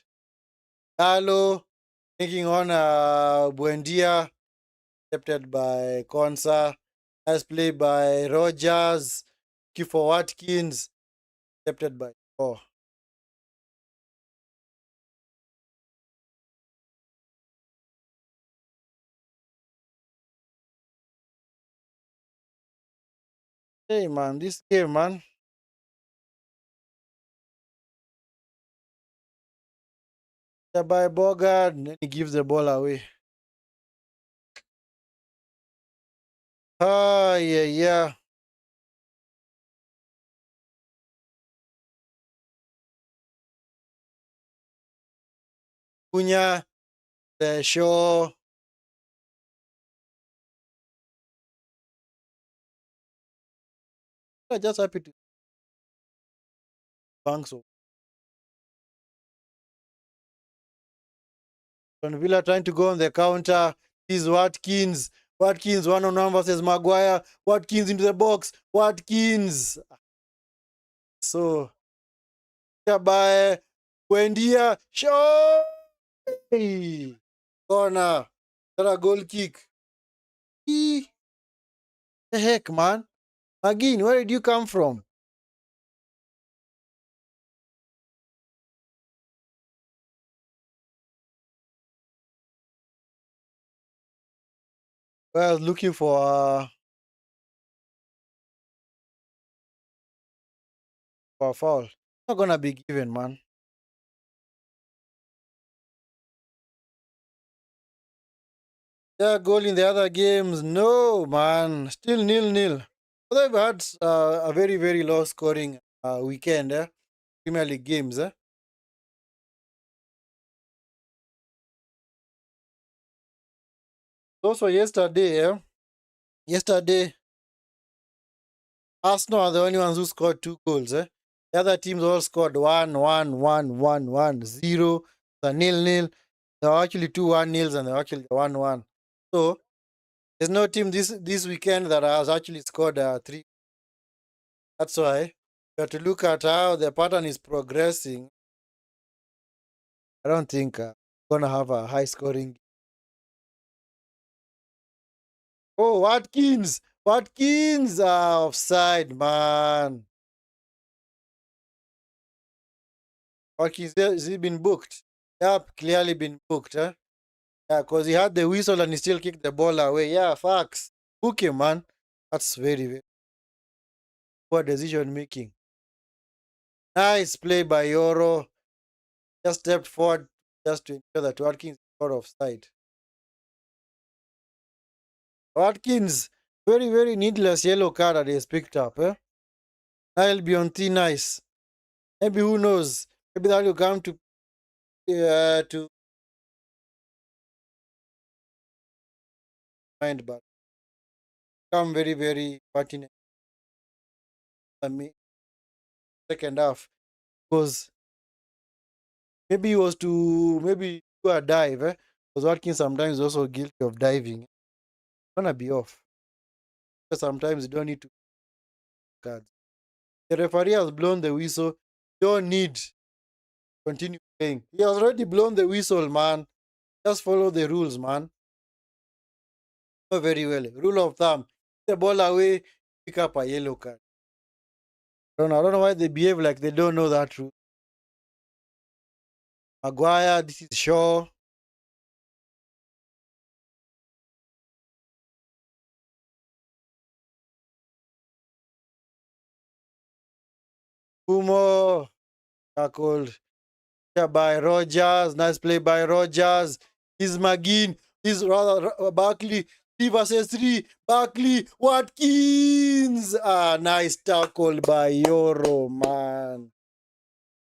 [SPEAKER 1] Dalo, taking on Buendia, accepted by Konsa. Nice play by Rogers. For Watkins, accepted by Shaw. Hey man, this game, man. By Bogard, and then he gives the ball away. Ah, yeah, yeah. Cunha, the show. I'm just happy to thank so. Aston Villa trying to go on the counter. Is Watkins. Watkins 1-on-1 versus Maguire. Watkins into the box. Watkins. So, by Buendia. Show. Hey. Corner. That a goal kick. Eee. The heck, man. Again, where did you come from? Well, looking for a foul. Not gonna be given, man. Yeah, goal in the other games. No, man. Still nil-nil. Although we've had a very, very low scoring weekend, Premier League games. Also, yesterday, yesterday, Arsenal are the only ones who scored 2 goals. The other teams all scored 1-1-1-1-1-0, the nil-nil. There were actually 2-1 nils and there were actually 1-1. So, there's no team this weekend that has actually scored 3. That's why you have to look at how the pattern is progressing. I don't think going to have a high scoring. Oh, Watkins! Watkins! Offside, man. Watkins, has he been booked? Yep, clearly been booked. Yeah, because he had the whistle and he still kicked the ball away. Yeah, facts. Book him, man. That's very, very poor decision making. Nice play by Yoro. Just stepped forward just to ensure that Watkins got offside. Watkins, very, very needless yellow card that he's picked up. I'll be on thin ice. Maybe who knows? Maybe that will come to mind, but come very, very pertinent. I mean, second half because maybe he was to maybe do a dive. Because Watkins sometimes is also guilty of diving. Gonna be off. But sometimes you don't need to cards. The referee has blown the whistle. Don't need continue playing. He has already blown the whistle, man. Just follow the rules, man. Know very well. Rule of thumb. The ball away, pick up a yellow card. I don't know why they behave like they don't know that rule. Maguire, this is Shaw. Umo, tackled by Rogers. Nice play by Rogers. He's McGinn. He's rather Barkley. 3 versus 3. Barkley. Watkins. Nice tackle by Euro, man.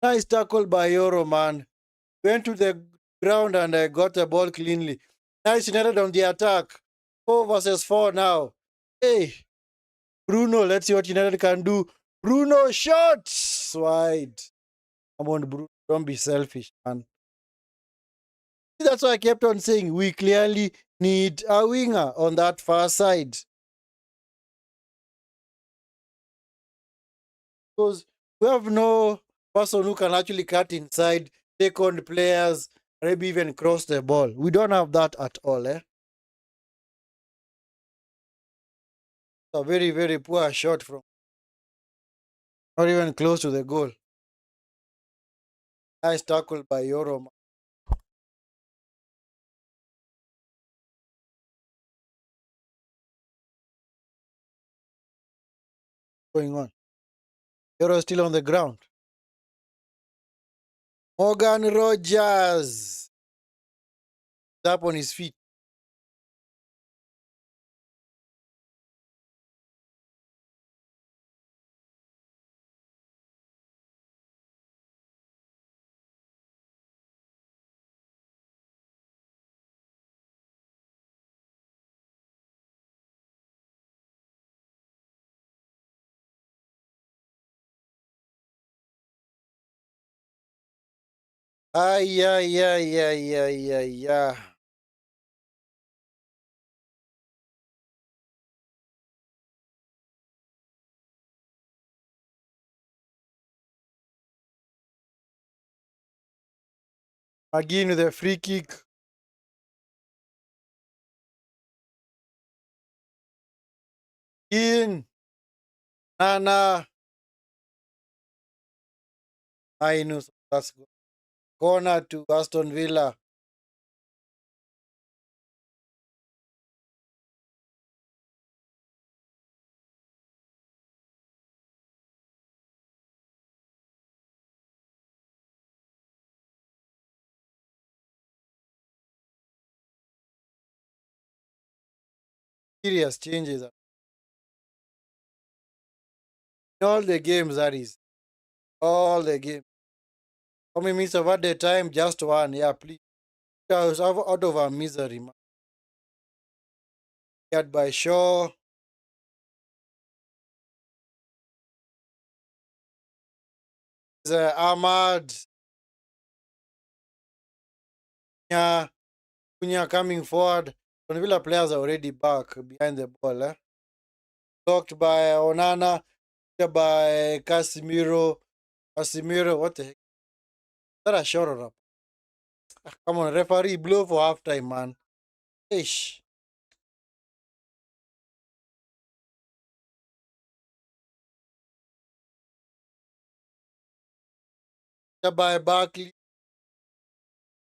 [SPEAKER 1] Nice tackle by Euro, man. Went to the ground and got the ball cleanly. Nice United on the attack. 4 versus 4 now. Hey, Bruno, let's see what United can do. Bruno shots wide. Come on, Bruno. Don't be selfish, man. That's why I kept on saying we clearly need a winger on that far side. Because we have no person who can actually cut inside, take on the players, maybe even cross the ball. We don't have that at all, eh? A very, very poor shot from not even close to the goal. Nice tackle by Euro. Going on. Euro still on the ground. Morgan Rogers. Up on his feet. Ay, ay, ay, ay, ay, ay, ay. Again with a free kick. In. Nana. Minus. That's good. Corner to Aston Villa. Serious changes. In all the games, that is. All the games. How many minutes of at the time? Just one. Yeah, please. I was out of our misery, man. Get by Shaw. Ahmad. Yeah. Cunha coming forward. Aston Villa players are already back behind the ball. Blocked by Onana. By Casemiro. Casemiro, what the heck? Is that a shot or a... Come on, referee, blow for halftime, man. Ish. By Barkley.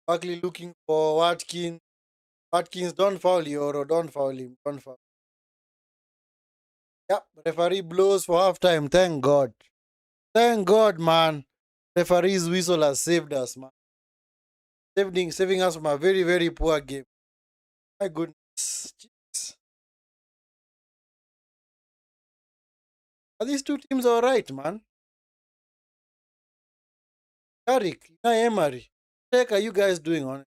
[SPEAKER 1] Barkley looking for Watkins. Watkins, don't foul Euro. Don't foul him. Don't foul. Yep. Referee blows for halftime. Thank God. Thank God, man. Referee's whistle has saved us, man. Saving us from a very, very poor game. My goodness. Jeez. Are these two teams all right, man? Carrick, Unai Emery. What the heck are you guys doing on it?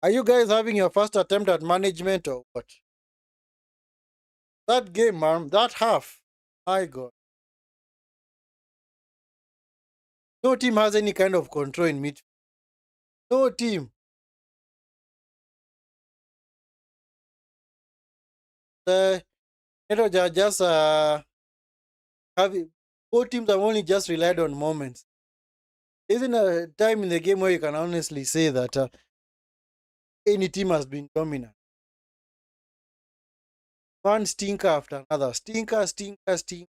[SPEAKER 1] Are you guys having your first attempt at management or what? That game, man, that half. My God. No team has any kind of control in midfield. No team. Uh, they're just having both teams have only just relied on moments. Isn't a time in the game where you can honestly say that any team has been dominant. One stinker after another. Stinker, stinker, stinker.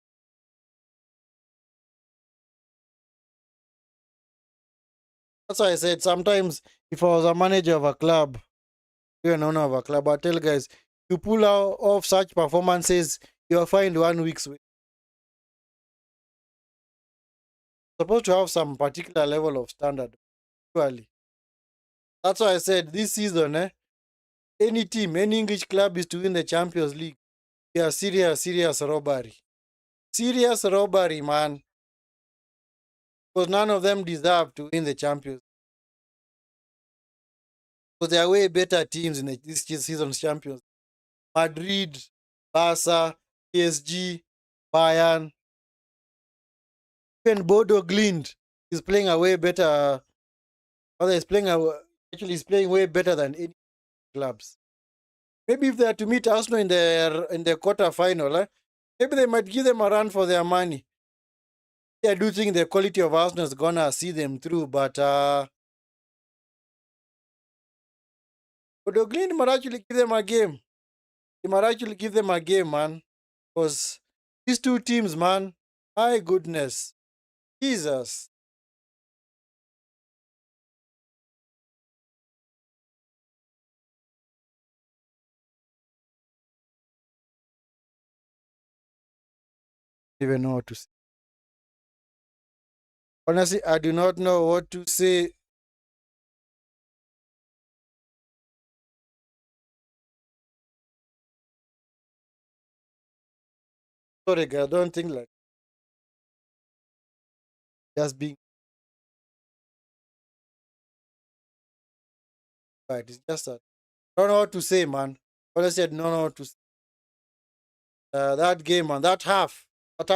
[SPEAKER 1] That's why I said sometimes if I was a manager of a club, you're an owner of a club, I tell guys, you pull out off such performances, you're fined 1 week's wage. Supposed to have some particular level of standard. Actually. That's why I said this season, any team, any English club is to win the Champions League. Yeah, serious robbery. Serious robbery, man. Because none of them deserve to win the Champions. Because there are way better teams in this season's Champions. Madrid, Barca, PSG, Bayern. Even Bodo Glimt is playing a way better. Actually, he's playing way better than any clubs. Maybe if they are to meet Arsenal in the quarter final, maybe they might give them a run for their money. I do think the quality of Arsenal is gonna see them through, but Bodo Glimt might actually give them a game. He might actually give them a game, man. Because these two teams, man, my goodness. Jesus. I don't even know what to say. Honestly, I do not know what to say. Sorry, guys, I don't think like just being quiet. It's just that I don't know what to say, man. Honestly, I don't know what to say. That game, man, that half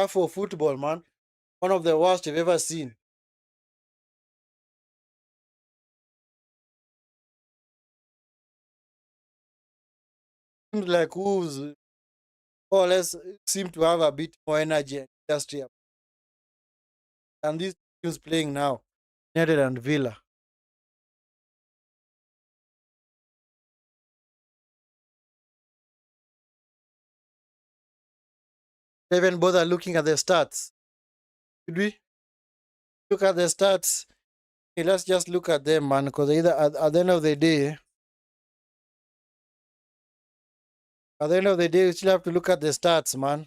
[SPEAKER 1] for football, man, one of the worst I've ever seen. Seems like Wolves more or less seem to have a bit more energy and industry than these teams playing now, United and Villa. They even bother looking at the stats. Should we look at the stats? Okay, let's just look at them, man, because either at the end of the day, we still have to look at the stats, man.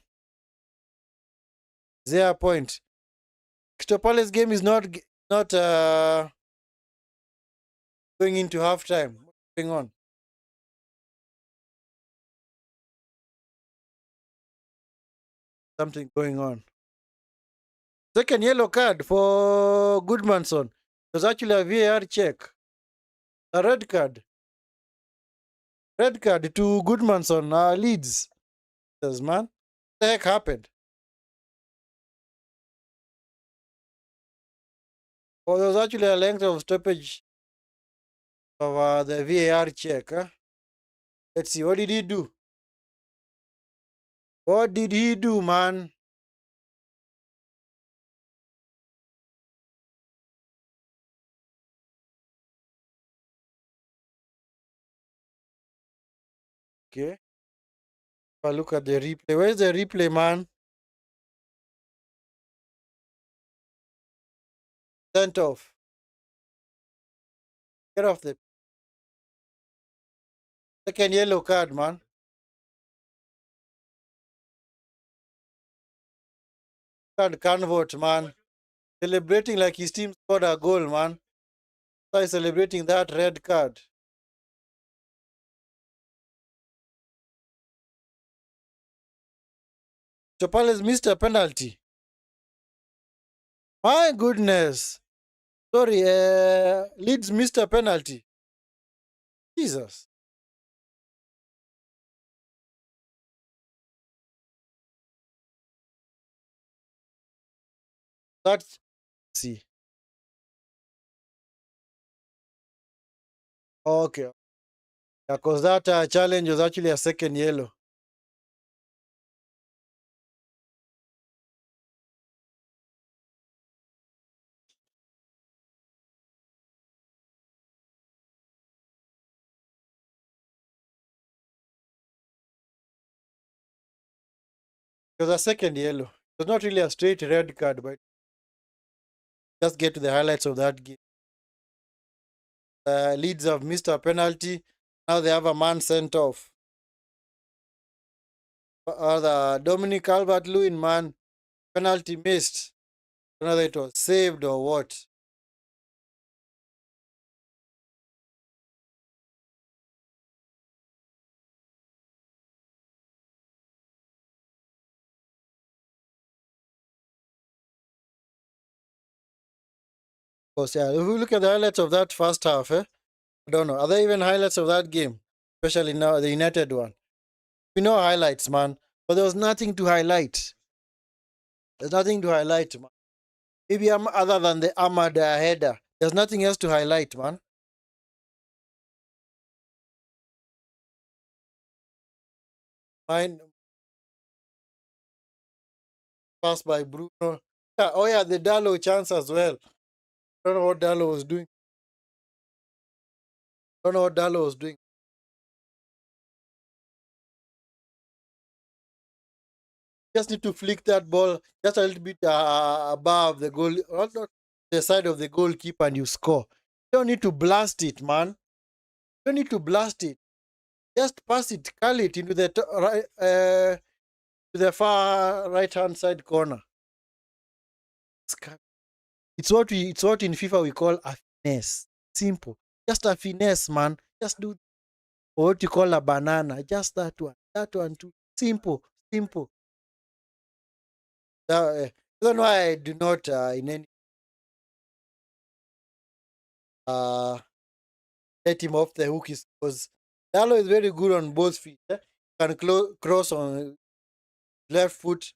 [SPEAKER 1] Is there a point? Crystal Palace game is not going into halftime. What's going on? Something going on. Second yellow card for Goodmanson. It was actually a VAR check. A red card. Red card to Goodmanson, Leeds. Yes, man. What the heck happened? Oh, there was actually a length of stoppage of the VAR check. Huh? Let's see. What did he do? What did he do, man? Okay. If I look at the replay. Where's the replay, man? Sent off. Get off the second yellow card, man. Can't vote, man. Celebrating like his team scored a goal, man. So he's celebrating that red card. Chopales missed a penalty. My goodness. Sorry, Leeds missed a penalty. Jesus. That's see. Okay. Because that challenge was actually a second yellow. It was a second yellow. It was not really a straight red card, but just get to the highlights of that game. Leeds have missed a penalty. Now they have a man sent off. The Dominic Calvert-Lewin man, penalty missed. I don't know whether it was saved or what. Because yeah, if we look at the highlights of that first half, I don't know. Are there even highlights of that game? Especially now the United one. We know highlights, man. But there was nothing to highlight. There's nothing to highlight, man. Maybe other than the Ahmad header. There's nothing else to highlight, man. Mine passed by Bruno. Yeah, oh yeah, the Dallo chance as well. I don't know what Dallo was doing. I don't know what Dallo was doing. Just need to flick that ball just a little bit above the goal, not the side of the goalkeeper, and you score. You don't need to blast it, man. You don't need to blast it. Just pass it, curl it into the right, to the far right hand side corner. It's what in FIFA we call a finesse. Simple. Just a finesse, man. Just do what you call a banana. Just that one. That one too. Simple. Simple. I don't know why I do not in any let him off the hook is because Dallo is very good on both feet. Can cross on left foot,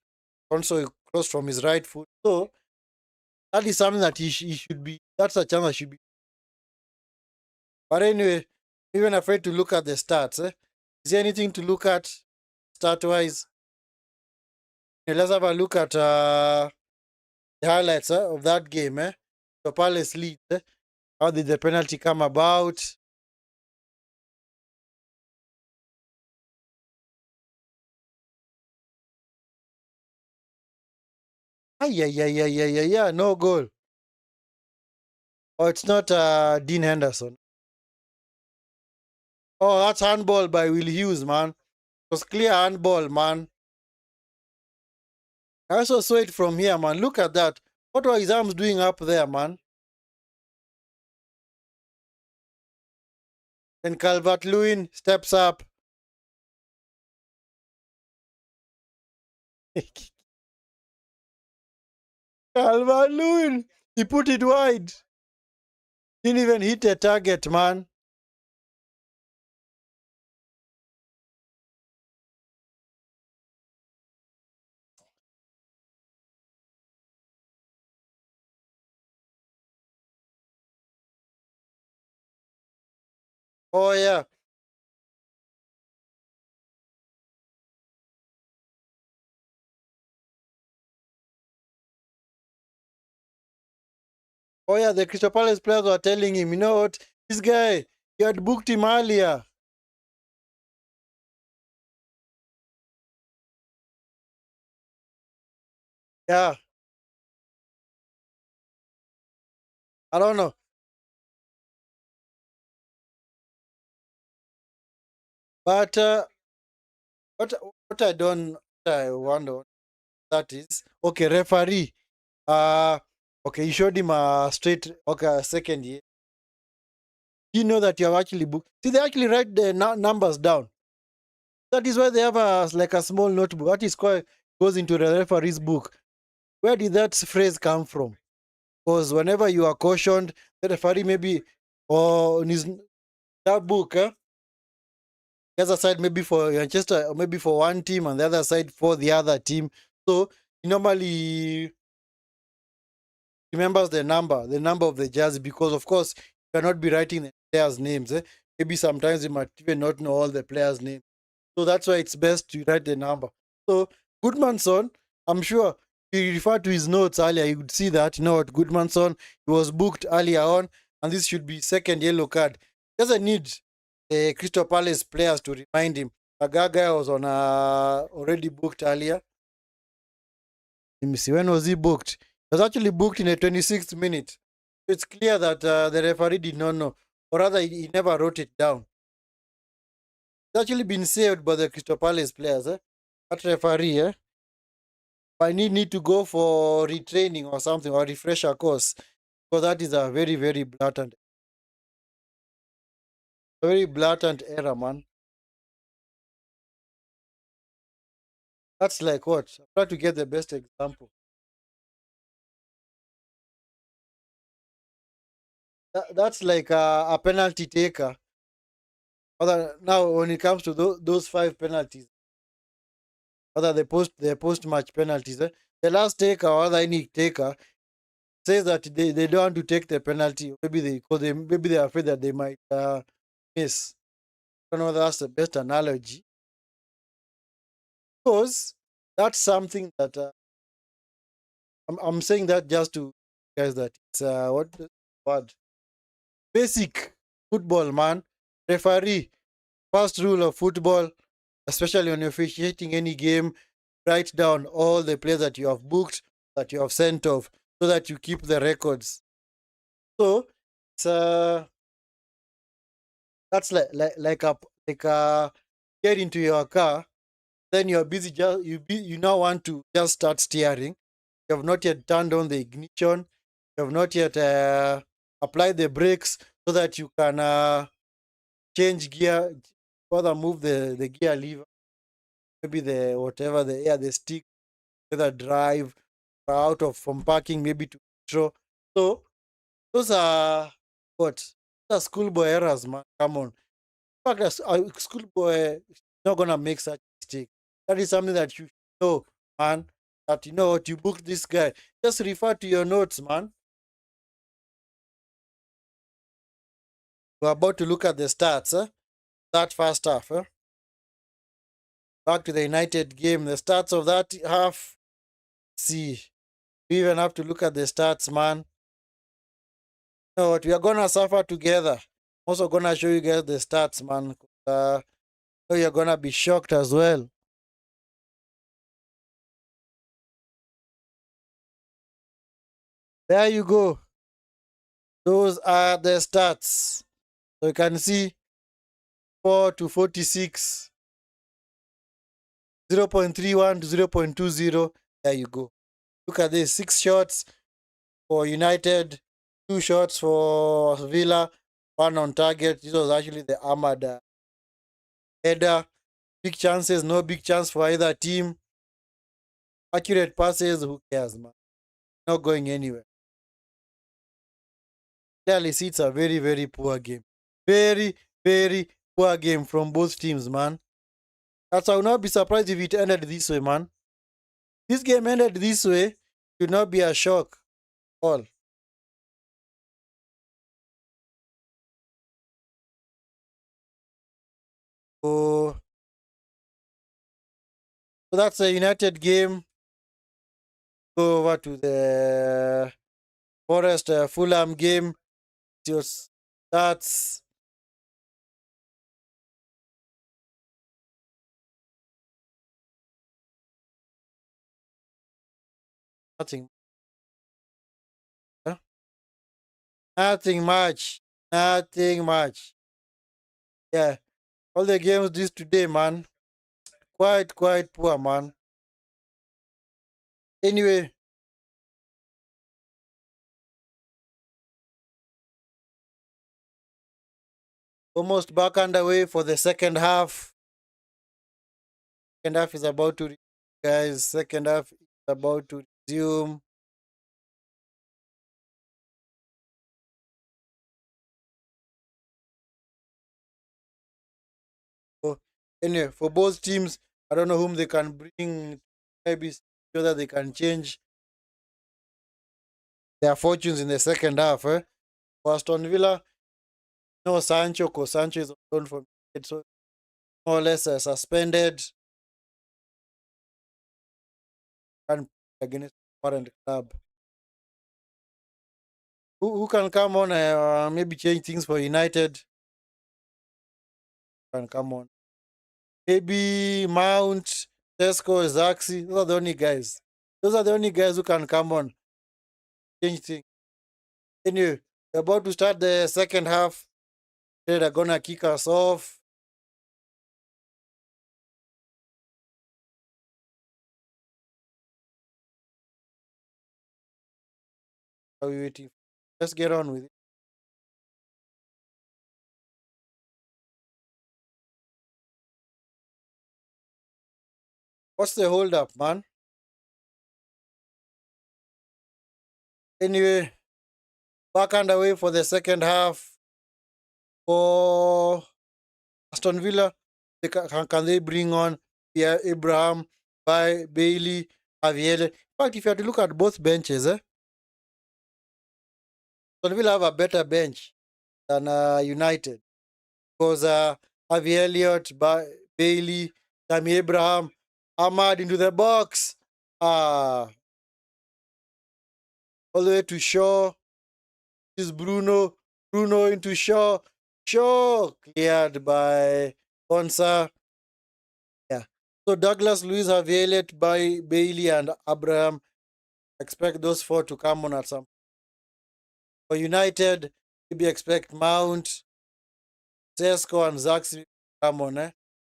[SPEAKER 1] also cross from his right foot. So that is something that he should be. That's a chance that should be. But anyway, even afraid to look at the stats. Is there anything to look at stat wise? Let's have a look at the highlights of that game. The Palace lead. How did the penalty come about? Yeah, no goal. Oh, it's not Dean Henderson. Oh, that's handball by Will Hughes, man. It was clear handball, man. I also saw it from here, man. Look at that. What were his arms doing up there, man? Then Calvert-Lewin steps up. Calvert-Lewin, he put it wide. Didn't even hit the target, man. Oh, yeah. Oh, yeah, the Crystal Palace players were telling him, you know what? This guy, you had booked him earlier. Yeah. I don't know. But what I don't, I wonder that is, okay, referee. Uh, okay, you showed him a straight, okay, second year. You know that you have actually booked. See, they actually write the numbers down. That is why they have like a small notebook. That is quite goes into the referee's book. Where did that phrase come from? Because whenever you are cautioned, the referee maybe or in his that book, the other side maybe for Manchester, or maybe for one team, and the other side for the other team. So he normally remembers the number of the jersey, because of course you cannot be writing the players' names. Maybe sometimes you might even not know all the players' names. So that's why it's best to write the number. So Goodmanson, I'm sure he referred to his notes earlier. You could see that, you know what, Goodmanson, he was booked earlier on, and this should be second yellow card. Doesn't need the Crystal Palace players to remind him. Gaga was on already booked earlier. Let me see. When was he booked? He was actually booked in the 26th minute. It's clear that the referee did not know, or rather, he never wrote it down. It's actually been saved by the Crystal Palace players. That referee, I need to go for retraining or something, or refresher course, because that is a very, very blatant error, man. That's like what? I'm trying to get the best example. That's like a penalty taker. Other now, when it comes to those 5 penalties, other the post match penalties, the last taker or other any taker says that they don't want to take the penalty. Maybe they're afraid that they might miss. I don't know whether that's the best analogy, because that's something that I'm saying that just to guys that it's what the word, basic football, man. Referee, first rule of football, especially when you're officiating any game, write down all the players that you have booked, that you have sent off, so that you keep the records. So it's that's like get into your car, then you're busy just you now want to just start steering. You have not yet turned on the ignition. You have not yet applied the brakes so that you can change gear, further move the gear lever, maybe the whatever the stick, whether drive or out of from parking, maybe to control. So those are what? Those are schoolboy errors, man. Come on. In fact, a schoolboy is not gonna make such mistake. That is something that you know, man. That you know what you booked this guy. Just refer to your notes, man. We're about to look at the stats, that first half. Back to the United game. The stats of that half. See, we even have to look at the stats, man. You know what? We are gonna suffer together. I'm also gonna show you guys the stats, man. So you're gonna be shocked as well. There you go. Those are the stats. So you can see 4 to 46, 0.31 to 0.20. There you go. Look at this, 6 shots for United, 2 shots for Villa, one on target. This was actually the armored header. Big chances, no big chance for either team. Accurate passes, who cares, man? Not going anywhere. Clearly, see, it's a very, very poor game. Very, very poor game from both teams, man. That's I would not be surprised if it ended this way, man. This game ended this way, should not be a shock. All. So, so that's a United game. Go over to the Forest Fulham game. Just that's nothing. Huh? Nothing much. Nothing much. Yeah. All the games this today, man. Quite poor, man. Anyway, almost back underway for the second half. Second half is about to, guys. Second half is about to resume. So, anyway, for both teams, I don't know whom they can bring. Maybe so that they can change their fortunes in the second half. For Aston Villa, no Sancho, because Sancho is on for it, so more or less suspended and against the current club. Who can come on? Maybe change things for United. Can come on. Maybe Mount, Tesco, Zaxi. Those are the only guys. Those are the only guys who can come on, change things. Anyway, we're about to start the second half. They're gonna kick us off. Are we waiting? Let's get on with it. What's the hold up, man? Anyway, back underway for the second half for Aston Villa. Can they bring on Pierre Abraham, by Bailey, Javier? In fact, if you have to look at both benches, Aston Villa have a better bench than United. Because Harvey Elliott, Bailey, Tammy Abraham, Ahmad into the box. All the way to Shaw. This is Bruno. Bruno into Shaw. Shaw cleared by Bonsa. Yeah. So Douglas, Luis, Harvey Elliott, by Bailey, and Abraham. Expect those four to come on at some. For United, maybe expect Mount, Sesko, and Zaxi come on. They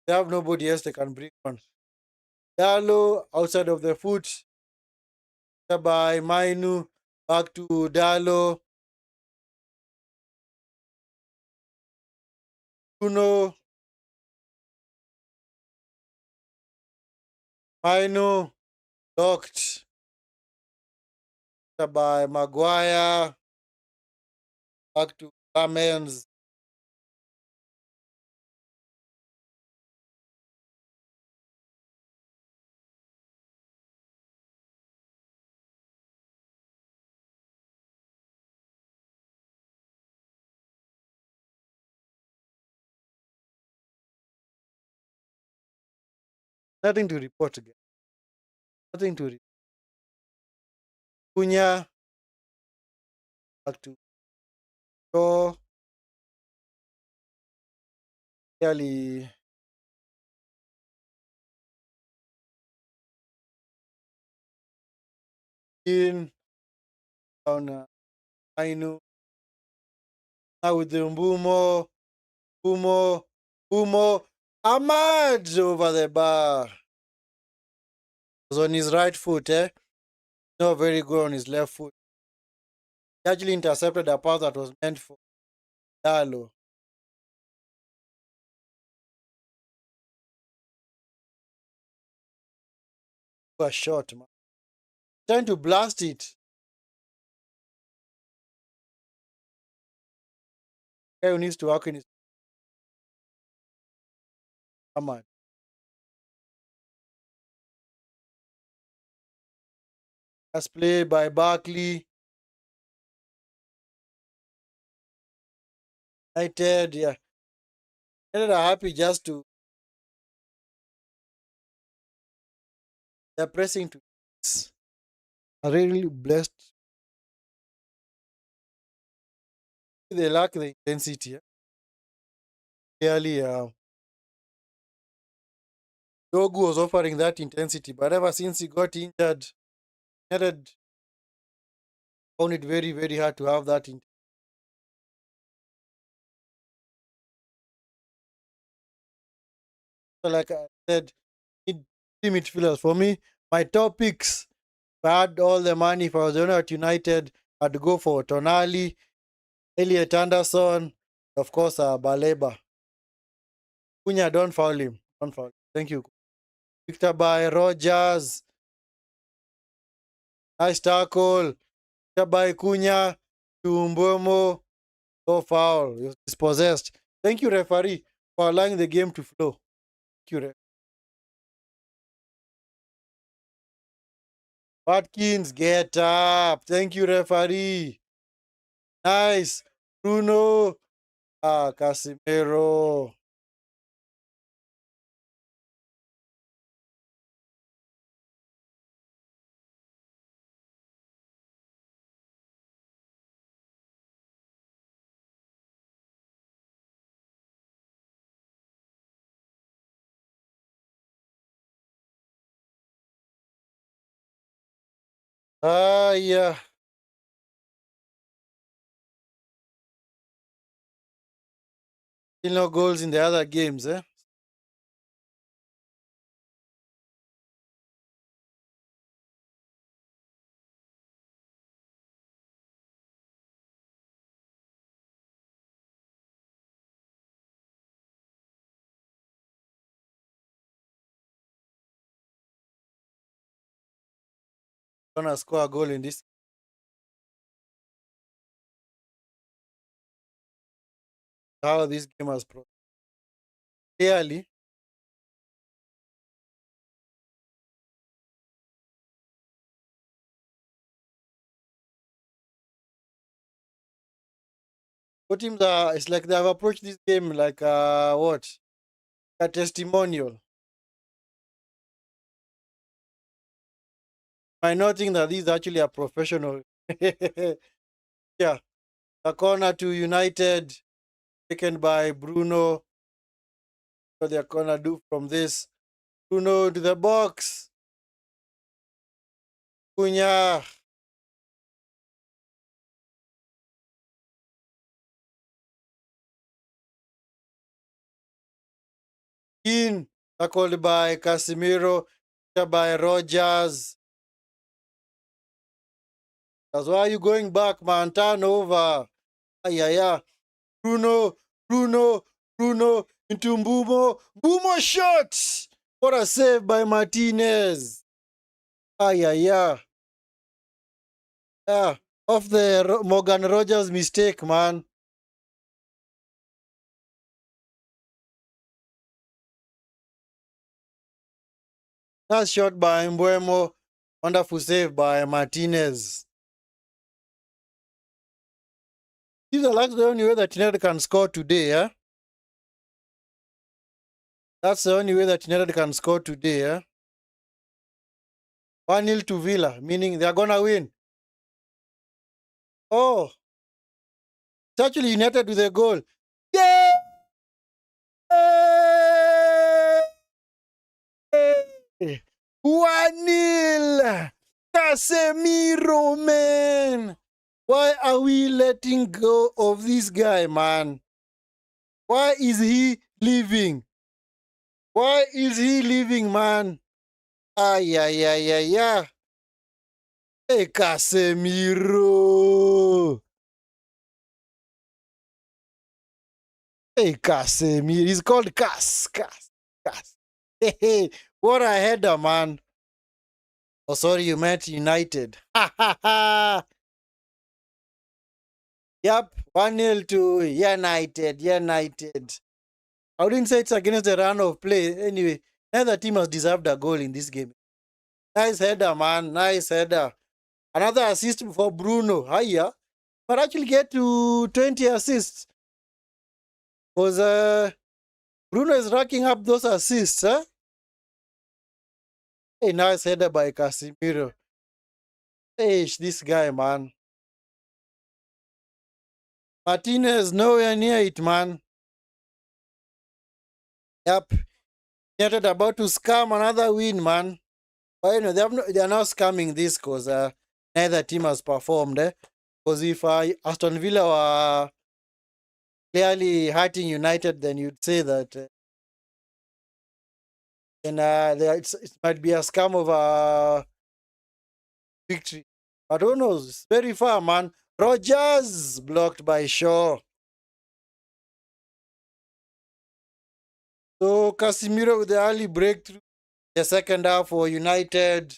[SPEAKER 1] have nobody else they can bring on. Dalo outside of the foot by Mainu, back to Dalo. Bruno, Mainu, locked by Maguire, back to Lamens. Nothing to report again. Nothing to report. Cunha, back to Shaw. Clearly, in on Mainu. Now with the Mbumo, Ahmad over the bar. Was on his right foot, Not very good on his left foot. He actually intercepted a pass that was meant for Dalo. A shot, man. Trying to blast it. Guy who needs to work in his Ahmad. As played by Barkley. United, yeah. United are happy just to. They're pressing to. Are really blessed. They lack the intensity. Clearly, Dogu was offering that intensity, but ever since he got injured, United found it very, very hard to have that. So like I said, need three midfielders. For me, my top picks, if I had all the money, if I was the owner at United, I'd go for Tonali, Elliot Anderson, of course, Baleba. Cunha, don't foul him. Don't foul him. Thank you. Victor by Rogers. Nice tackle. Victor by Cunha. To Mbomo. No foul. He was dispossessed. Thank you, referee, for allowing the game to flow. Thank you, Watkins, get up. Thank you, referee. Nice. Bruno. Casimiro. Yeah. Still no goals in the other games, eh? Gonna score a goal in this. How this game has pro. Clearly, both teams are. It's like they have approached this game like what? A testimonial. I not think that these actually are professional. Yeah, a corner to United taken by Bruno. What they're gonna do from this? Bruno to the box. Cunha. In. Tackled by Casemiro. By Rogers. That's why you going back, man. Turn over. Yeah. Bruno, Bruno into Mbumo. Mbumo shot! What a save by Martinez. Yeah. Yeah. Off the Morgan Rogers mistake, man. Nice shot by Mbuemo. Wonderful save by Martinez. These are like the only way that United can score today, yeah? That's the only way that United can score today, yeah? 1-0 to Villa, meaning they're gonna win. Oh, it's actually United with a goal. Yeah! 1-0! Casemiro, man! Why are we letting go of this guy, man? Why is he leaving? Why is he leaving, man? Yeah. Hey, Casemiro! Hey, Casemiro. He's called Cas. Hey, what a header, man. Oh, sorry, you meant United. Yep, 1-0 to United. I wouldn't say it's against the run of play. Anyway, neither team has deserved a goal in this game. Nice header, man. Nice header. Another assist for Bruno. Hiya. But actually get to 20 assists. Because Bruno is racking up those assists, huh? Hey, nice header by Casemiro. Hey, this guy, man. Martinez, nowhere near it, man. Yep. United about to scam another win, man. But they are not scamming this because neither team has performed. Because if Aston Villa were clearly hurting United, then you'd say that it might be a scam of a victory. But who knows? It's very far, man. Rogers blocked by Shaw. So Casemiro with the early breakthrough. The second half for United.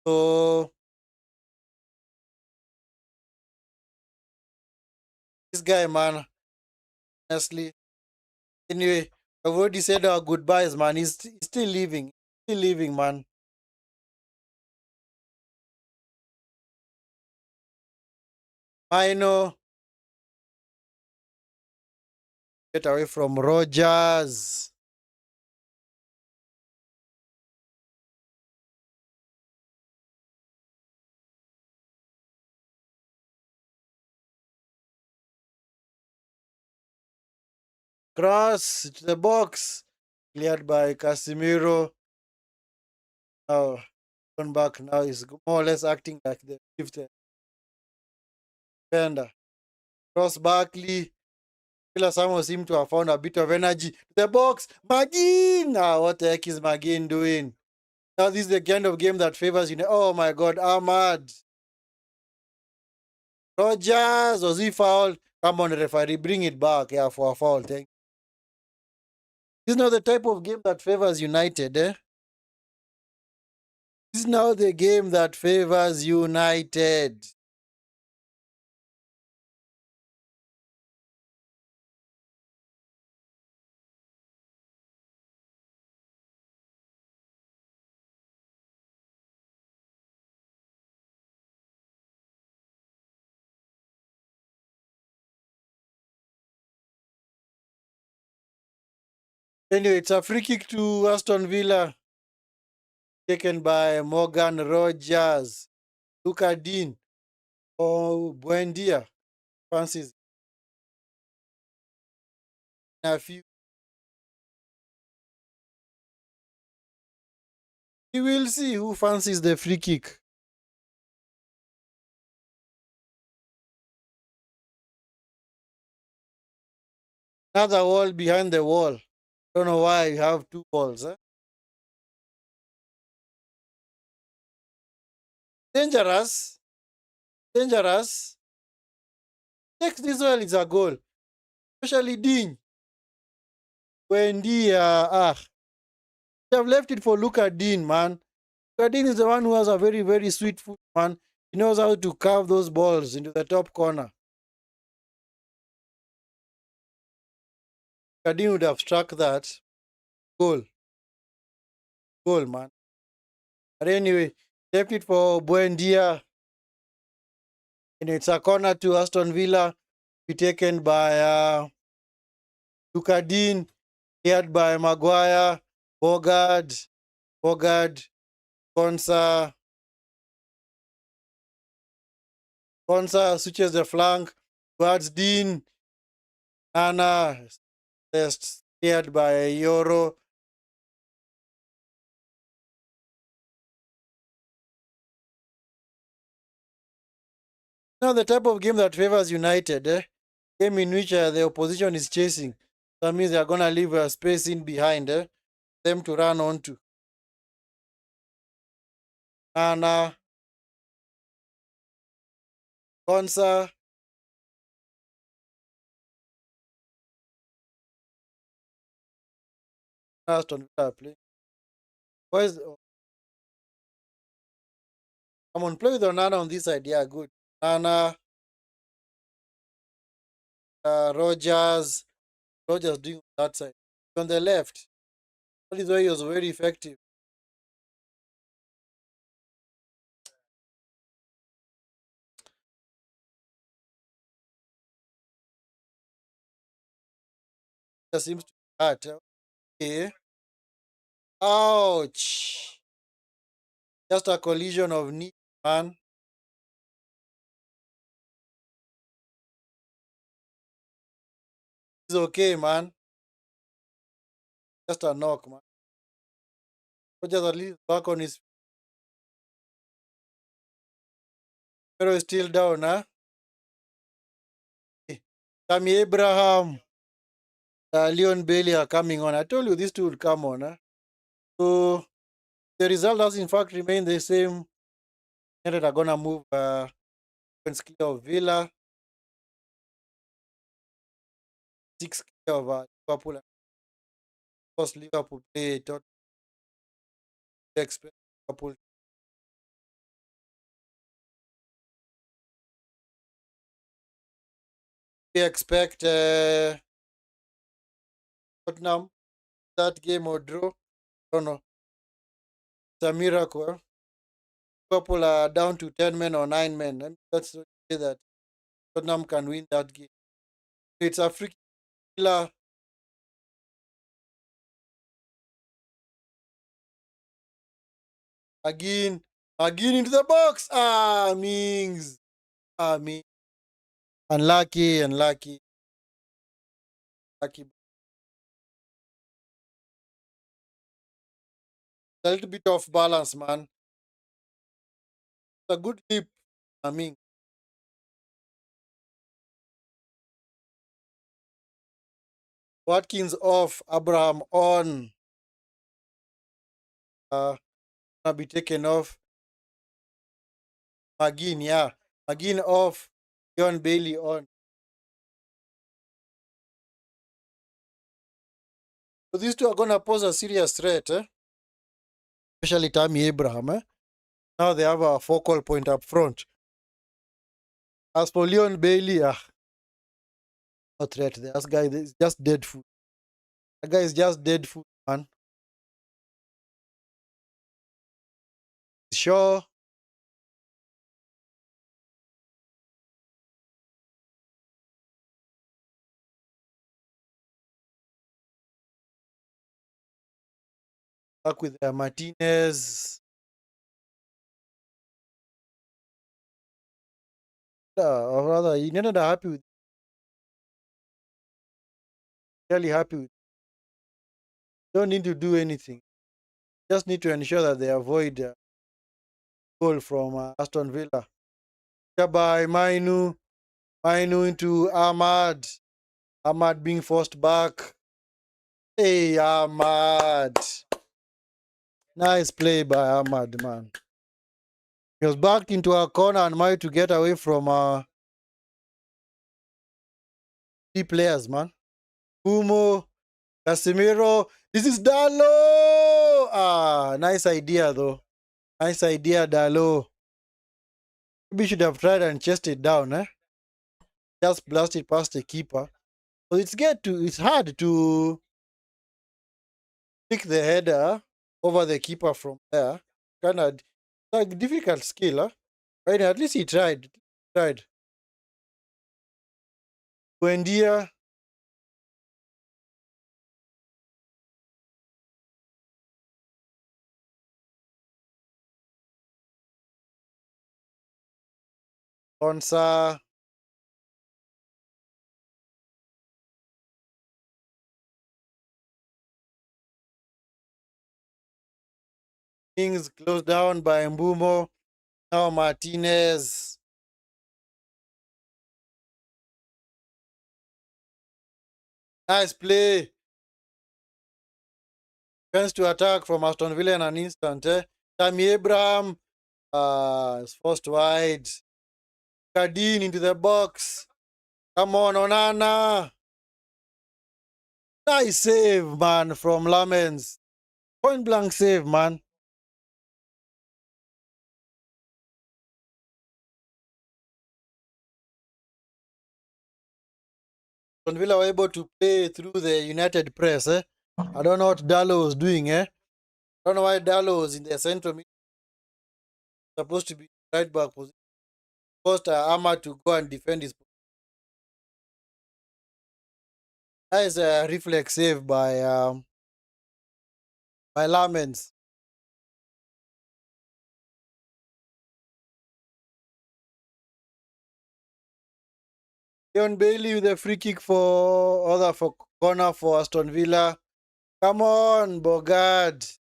[SPEAKER 1] So this guy, man, honestly. Anyway, I've already said our goodbyes, man. He's still leaving. Still leaving, man. I know. Get away from Rogers. Cross to the box. Cleared by Casemiro. Oh, Come back now is more or less acting like the fifth defender. Ross Barkley. Villa somehow seem to have found a bit of energy. The box. McGinn! What the heck is McGinn doing? Now this is the kind of game that favors you. Oh my God, Ahmad. Rogers, was he fouled? Come on, referee, bring it back. Yeah, for a foul. Thank you. This is not the type of game that favors United, eh? This is now the game that favors United. Anyway, it's a free kick to Aston Villa, taken by Morgan Rogers. Luca Dean. Oh, Buendia. Francis. A few. We will see who fancies the free kick. Another wall behind the wall. Don't know why you have two walls. Eh? Dangerous. Dangerous. Next this well is a goal. Especially Dean. Buendia. They have left it for Luca Dean, man. Luca Dean is the one who has a very, very sweet foot, man. He knows how to carve those balls into the top corner. Luca Dean would have struck that. Goal. Goal, man. But anyway, left it for Buendia. And it's a corner to Aston Villa. Be taken by Luca Dean. Cleared by Maguire. Bogard. Konsa switches the flank. Towards Dean. Nana. Just cleared by Yoro. Now the type of game that favors United, game in which the opposition is chasing. That means they're going to leave a space in behind them to run onto. And Konsa. Aston Villa play. Where's come on, play with Onana on this side. Yeah, good. Onana, Rogers doing that side. On the left, that is why he was very effective. That seems to hurt. Okay. Ouch. Just a collision of knee, man. It's okay, man. Just a knock, man. Rogers at least back on his pero is still down, huh? Tammy Abraham, Leon Bailey are coming on. I told you these two would come on, huh? So the result has in fact remained the same. United are gonna move Vinskey of Villa, 6 of Liverpool. Of course, Liverpool play Tottenham. Expect Liverpool. We expect Tottenham that game or draw. Don't know. It's a miracle. Liverpool are down to 10 men or 9 men. And that's to say that Tottenham can win that game. It's a free killer. Again into the box. Mings. Mings. Unlucky. Lucky. A little bit off balance, man. a good hip. I mean, Watkins off, Abraham on. Gonna be taken off. McGinn, yeah. McGinn off. John Bailey on. So these two are gonna pose a serious threat, especially Tammy Abraham. Now they have a focal point up front. As for Leon Bailey, no threat there. This guy is just dead food. That guy is just dead food, man. Sure. Back with Martinez. Or rather, United are happy with, really happy with. Don't need to do anything. Just need to ensure that they avoid goal from Aston Villa. By Mainu. Mainu into Ahmad. Ahmad being forced back. Hey, Ahmad. Nice play by Ahmad, man. He was backed into a corner and managed to get away from 3 players, man. Kumo, Casemiro. This is Dalo. Nice idea, though. Nice idea, Dalo. Maybe should have tried and chased it down, Just blast it past the keeper. But it's hard to pick the header over the keeper from there. Kind of like difficult skill, Right? At least he tried. Buendia. Onsa. Things closed down by Mbumo. Now Martinez. Nice play. Chance to attack from Aston Villa in an instant. Tammy Abraham is forced wide. Cardine into the box. Come on, Onana. Nice save, man, from Lamens. Point blank save, man. Aston Villa were able to play through the United press. I don't know what Dallo was doing. I don't know why Dallo was in the central mid. Supposed to be right back position. Forced Ahmad to go and defend his. That is a reflex save by Lamens. Leon Bailey with a free kick for corner for Aston Villa. Come on, Bogard.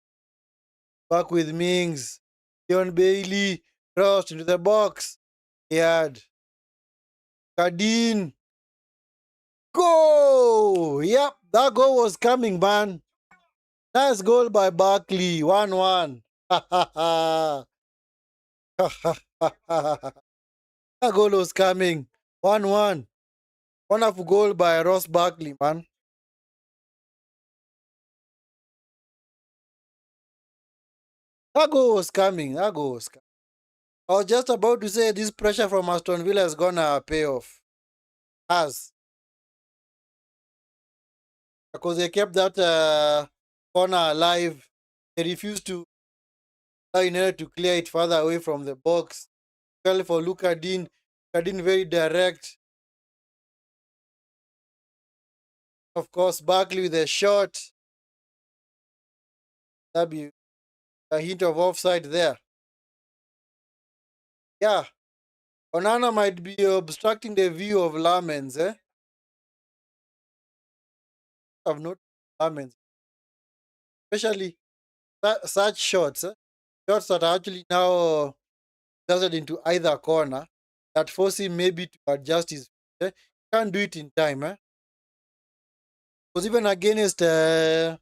[SPEAKER 1] Back with Mings. Leon Bailey crossed into the box. He had Cardine. Go! Yep, that goal was coming, man. Nice goal by Barkley. 1-1. That goal was coming. 1-1. Wonderful goal by Ross Barkley, man. That goal was coming. I was just about to say this pressure from Aston Villa is gonna pay off. As because they kept that corner alive. They refused to allow United to clear it further away from the box. Especially for Luka Dean. Luka Dean very direct. Of course, Barkley with a shot. That'd be a hint of offside there. Yeah. Onana might be obstructing the view of Lamens, I've noticed Lamens. Especially such shots, shots that are actually now blasted into either corner that force him maybe to adjust his feet. Can't do it in time. Because even against yeah,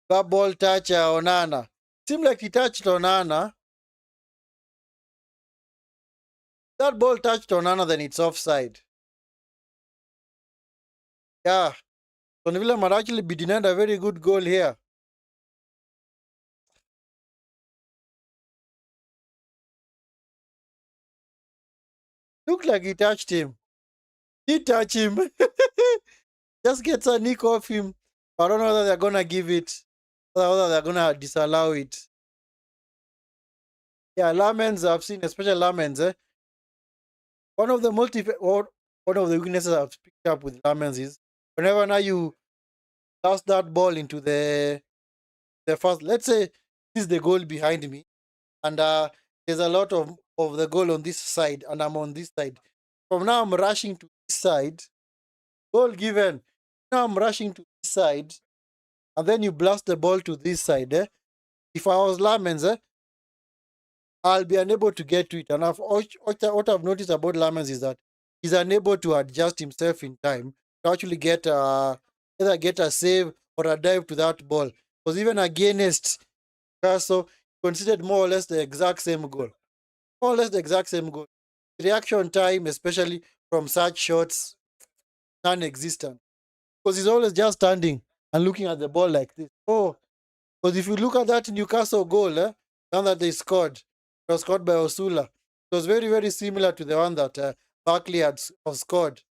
[SPEAKER 1] that ball touch Onana. Seemed like he touched Onana. That ball touched Onana, then it's offside. Yeah. Aston Villa might actually be denied a very good goal here. Looked like he touched him. He touched him. Just gets a nick off him. I don't know whether they're gonna give it, or whether they're gonna disallow it. Yeah, Lamens I've seen, especially Lamens. One of the one of the weaknesses I've picked up with Lamens is whenever now you toss that ball into the first, let's say this is the goal behind me, and there's a lot of the goal on this side, and I'm on this side. From now I'm rushing to this side. Goal given. Now I'm rushing to this side, and then you blast the ball to this side. If I was Lamens, I'll be unable to get to it. And what I've noticed about Lamens is that he's unable to adjust himself in time to actually get either get a save or a dive to that ball. Because even against Castle, considered more or less the exact same goal. More or less the exact same goal. Reaction time, especially from such shots, non-existent. Because he's always just standing and looking at the ball like this. Oh, because if you look at that Newcastle goal, now that they scored, it was scored by Osula. It was very, very similar to the one that Barkley had scored.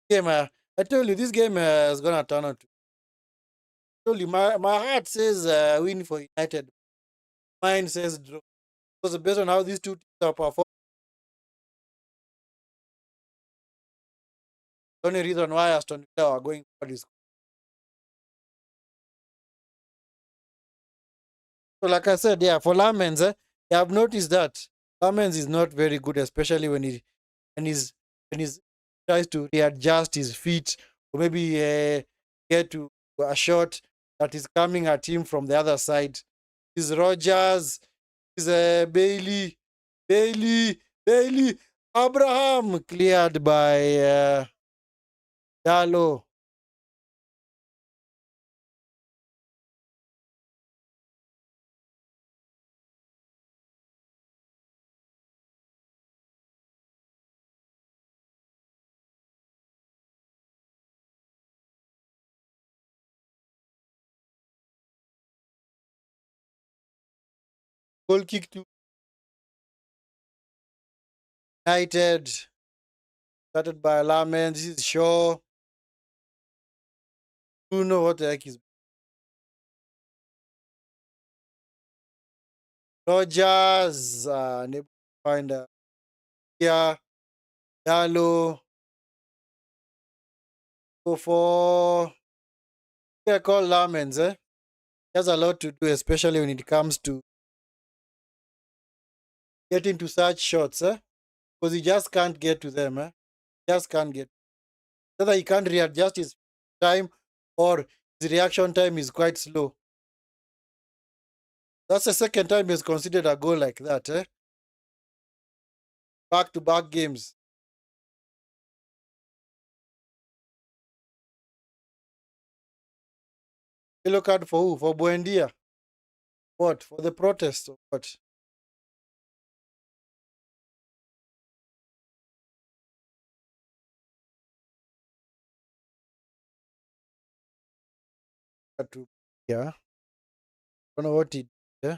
[SPEAKER 1] Game, I told you, this game is going to turn out. I told you, my heart says win for United. Mine says draw. Because based on how these two teams are performing, the only reason why Aston Villa are going for this. So, like I said, yeah, for Lamens, I've noticed that Lamens is not very good, especially when he's when he's tries to readjust his feet or maybe get to a shot that is coming at him from the other side. Is Rogers, is Bailey, Abraham cleared by Dallo. Goal kick to United, started by Lamen. This is Shaw. Bruno, what the heck is Rogers? Unable to find here. Dallo. Go for call Lamens, There's a lot to do, especially when it comes to getting to such shots, because he just can't get to them, Just can't get. Whether he can't readjust his time or his reaction time is quite slow. That's the second time he's considered a goal like that, Back to back games. Yellow card for who? For Buendia. What? For the protest or what? Yeah. Don't know what he did. Yeah.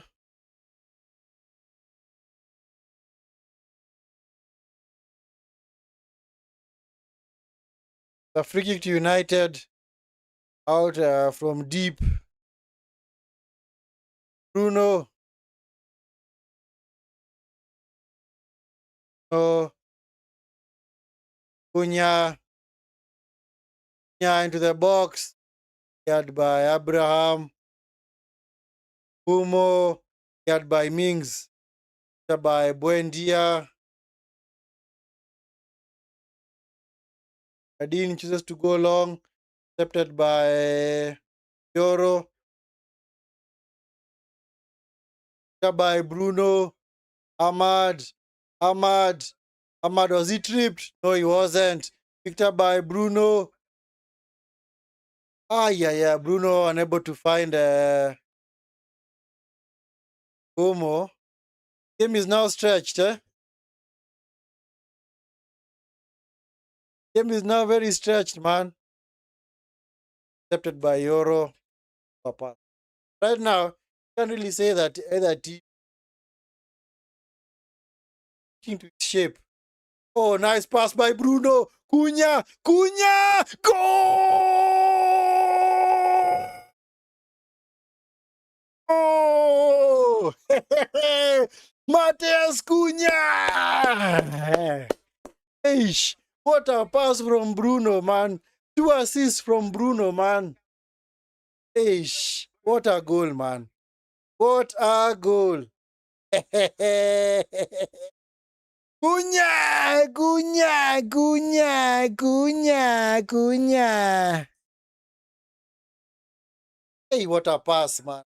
[SPEAKER 1] The free kick to United out from deep. Bruno. Oh, Cunha. Cunha into the box. Cleared by Abraham. Bumo. Cleared by Mings. By Buendia. Nadine chooses to go long, accepted by Yoro, by Bruno, Ahmad, was he tripped? No, he wasn't. Picked up by Bruno. Yeah, Bruno unable to find Gomo. Game is now stretched, eh? Game is now very stretched, man. Accepted by Euro. Papa. Right now, can't really say that either team into its shape. Oh, nice pass by Bruno. Cunha! Goal! Oh! Mateus Cunha! Eish! What a pass from Bruno, man. 2 assists from Bruno, man. Eish! What a goal, man. What a goal. Cunha. Hey, what a pass, man.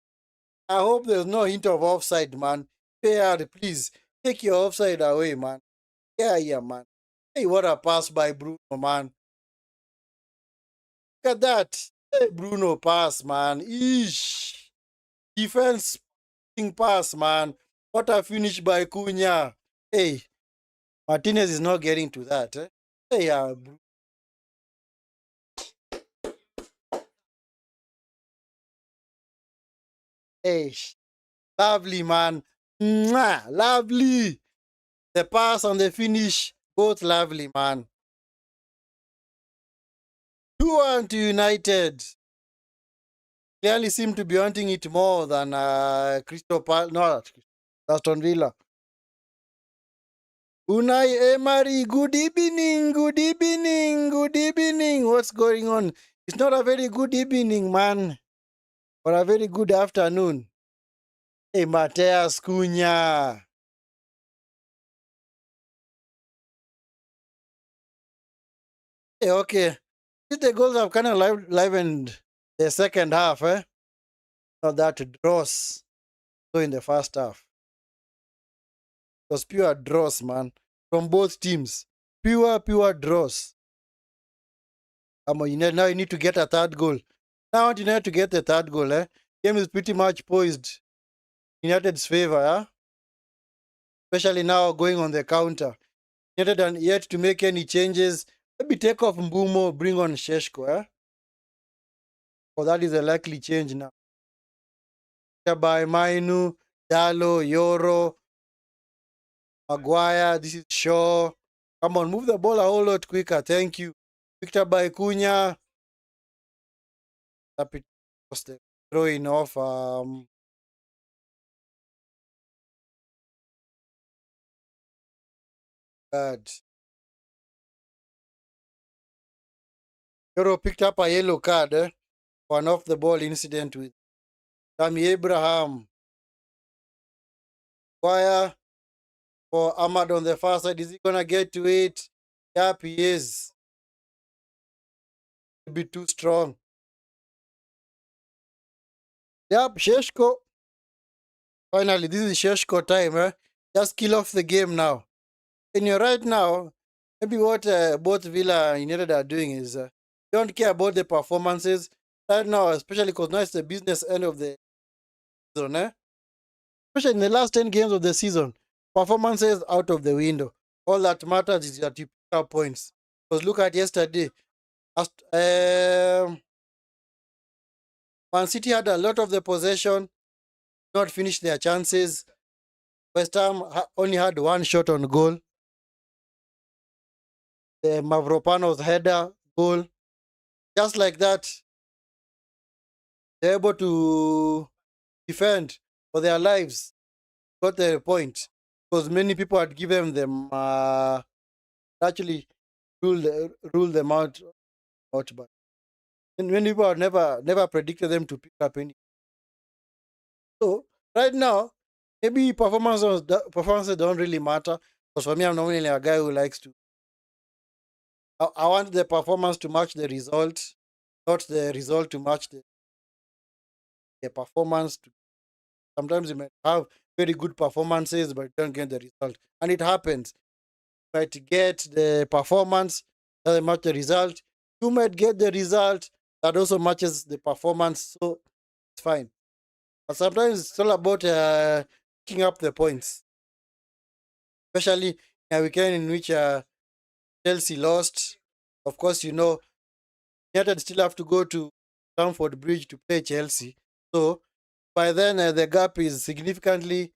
[SPEAKER 1] I hope there's no hint of offside, man. PR, please, take your offside away, man. Yeah, man. Hey, what a pass by Bruno, man. Look at that. Hey, Bruno pass, man. Eesh. Defense pass, man. What a finish by Cunha. Hey, Martinez is not getting to that. Eh? Hey, hey, lovely, man. Mwah, lovely. The pass and the finish, both lovely, man. 2-1 to United. Clearly seem to be wanting it more than Aston Villa. Unai Emery, good evening. What's going on? It's not a very good evening, man, or a very good afternoon. Hey, Mateus Cunha. Hey, okay. The goals have kind of livened the second half, eh? Not that draws. So in the first half. It was pure draws, man. From both teams. Pure draws. Now you need to get a third goal. Now you need to get the third goal, eh? Game is pretty much poised in United's favor, eh? Especially now going on the counter. United are yet to make any changes. Maybe take off Mbumo, bring on Sheshko, eh? Because that is a likely change now. By Mainu, Dalo, Yoro, Maguire, this is Shaw. Come on, move the ball a whole lot quicker. Thank you. Picked up by Cunha. Throwing off God. Yoro picked up a yellow card for an off the ball incident with Tammy Abraham. Maguire for Ahmad on the far side. Is he gonna get to it? Yep, he is. A bit too strong. Yep, Sheshko. Finally, this is Sheshko time, eh? Just kill off the game now. And you're right now, maybe what both Villa and United are doing is don't care about the performances right now, especially because now it's the business end of the season, eh? Especially in the last 10 games of the season, performances out of the window. All that matters is that you pick up points. Because look at yesterday, Man City had a lot of the possession, not finished their chances. West Ham only had one shot on goal. The Mavropanos header goal. Just like that, they're able to defend for their lives. Got the point. Because many people had given them actually rule them out, but many people had never predicted them to pick up any. So right now, maybe performances don't really matter. Because for me, I'm normally a guy who likes to I want the performance to match the result, not the result to match the performance. Sometimes you might have very good performances, but you don't get the result. And it happens. You might get the performance doesn't match the result. You might get the result that also matches the performance. So it's fine. But sometimes it's all about picking up the points, especially in a weekend in which Chelsea lost. Of course, United still have to go to Stamford Bridge to play Chelsea. So by then, the gap is significantly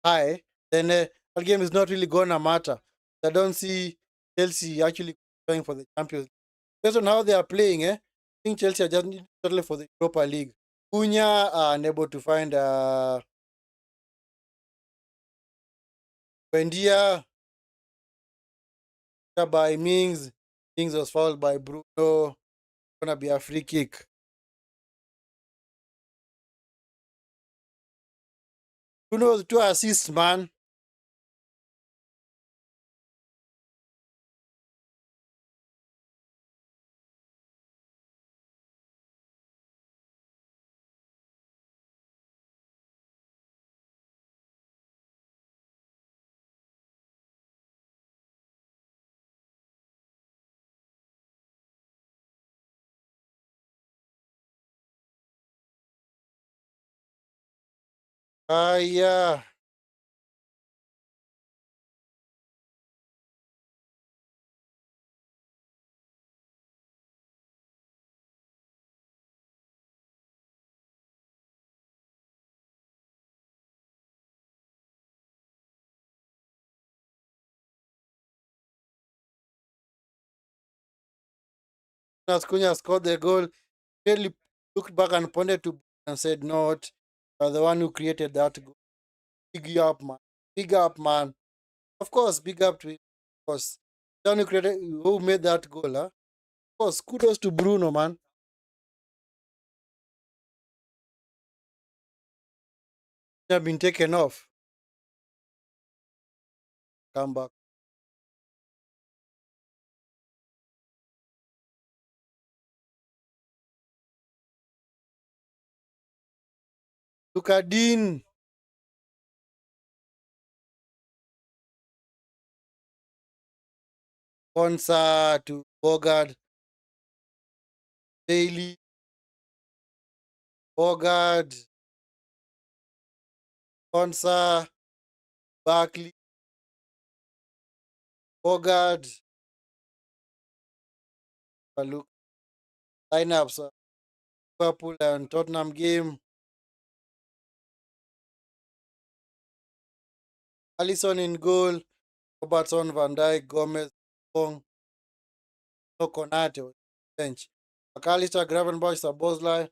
[SPEAKER 1] high. Then that game is not really going to matter. I don't see Chelsea actually going for the Champions League. Based on how they are playing, I think Chelsea are just totally for the Europa League. Cunha are unable to find Buendia by Mings. Mings was fouled by Bruno. Gonna be a free kick. Bruno's 2 assists, man. Yeah. As Cunha scored the goal, really looked back and pointed to and said, "No, you are the one who created that goal. Big you up, man. Big up, man." Of course, big up to him. Of course, the one who made that goal, huh? Of course, kudos to Bruno, man. He have been taken off. Come back. Look at Dean. Konsa to Bogard. Daly. Bogard. Konsa. Barkley. Bogard. Look. Lineups. Liverpool and Tottenham game. Allison in goal. Robertson, Van Dijk, Gomez, Pong, no Konate on bench. McAllister, Gravenberch, Sabozlai,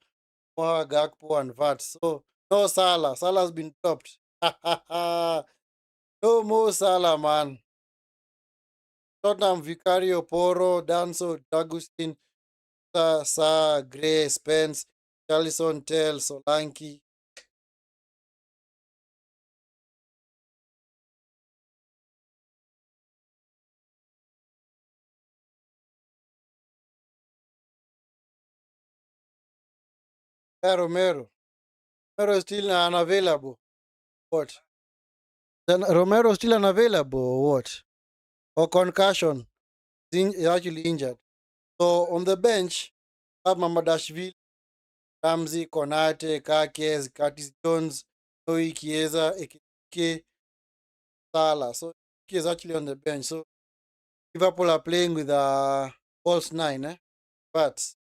[SPEAKER 1] Moha, Gakpo, and Vat. So no Salah. Salah's been dropped. No more Salah, man. Tottenham, Vicario, Poro, Danso, D'Agustin, Sa, Gray, Spence, Charlison, Tell, Solanki. Romero. Romero is still unavailable. What? Then Romero still unavailable or what? Or concussion? He's actually injured. So on the bench, have Mamadashvili, Ramsey, Konate, Kakes, Curtis Jones, Noe Chiesa, Ekeke, Salah. So he is actually on the bench. So Liverpool are playing with a false nine, but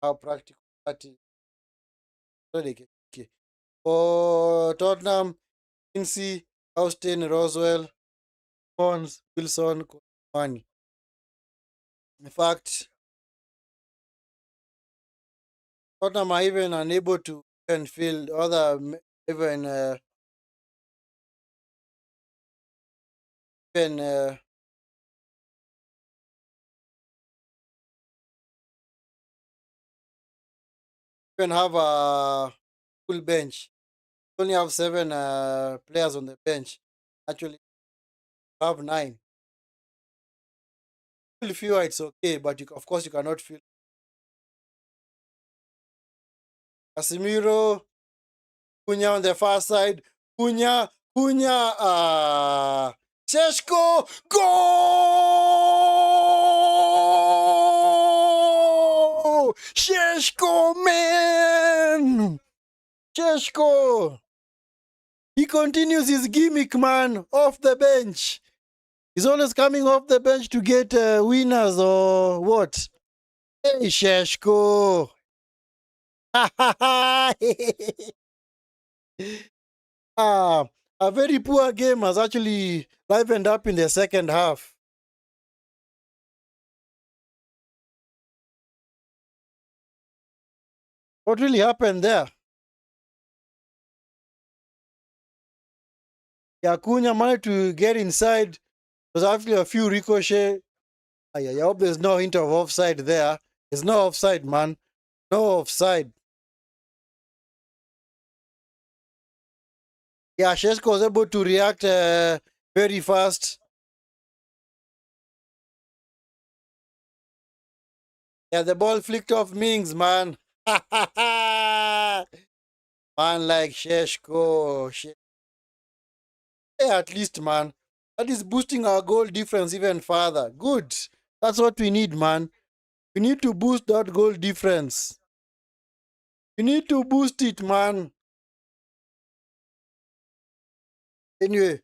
[SPEAKER 1] how practical that is. For Tottenham, Vinskey, Austin, Roswell, Pons, Wilson, Koulibaly. In fact, Tottenham are even unable to even field even even even have a full bench. Only have 7 players on the bench. Actually, have 9. Still fewer, it's okay, but of course you cannot feel. Casemiro, Cunha on the far side. Cunha, Sheshko, goal! Sheshko, man! Sheshko! He continues his gimmick, man, off the bench. He's always coming off the bench to get winners or what? Hey, Sheshko! Ah, a very poor game has actually livened up in the second half. What really happened there? Yeah, Cunha managed to get inside. There's actually a few ricochet. I hope there's no hint of offside there. There's no offside, man. No offside. Yeah, Sheshko was able to react very fast. Yeah, the ball flicked off Mings, man. Man like Sheshko. Yeah, at least, man. That is boosting our goal difference even further. Good. That's what we need, man. We need to boost that goal difference. We need to boost it, man. Anyway,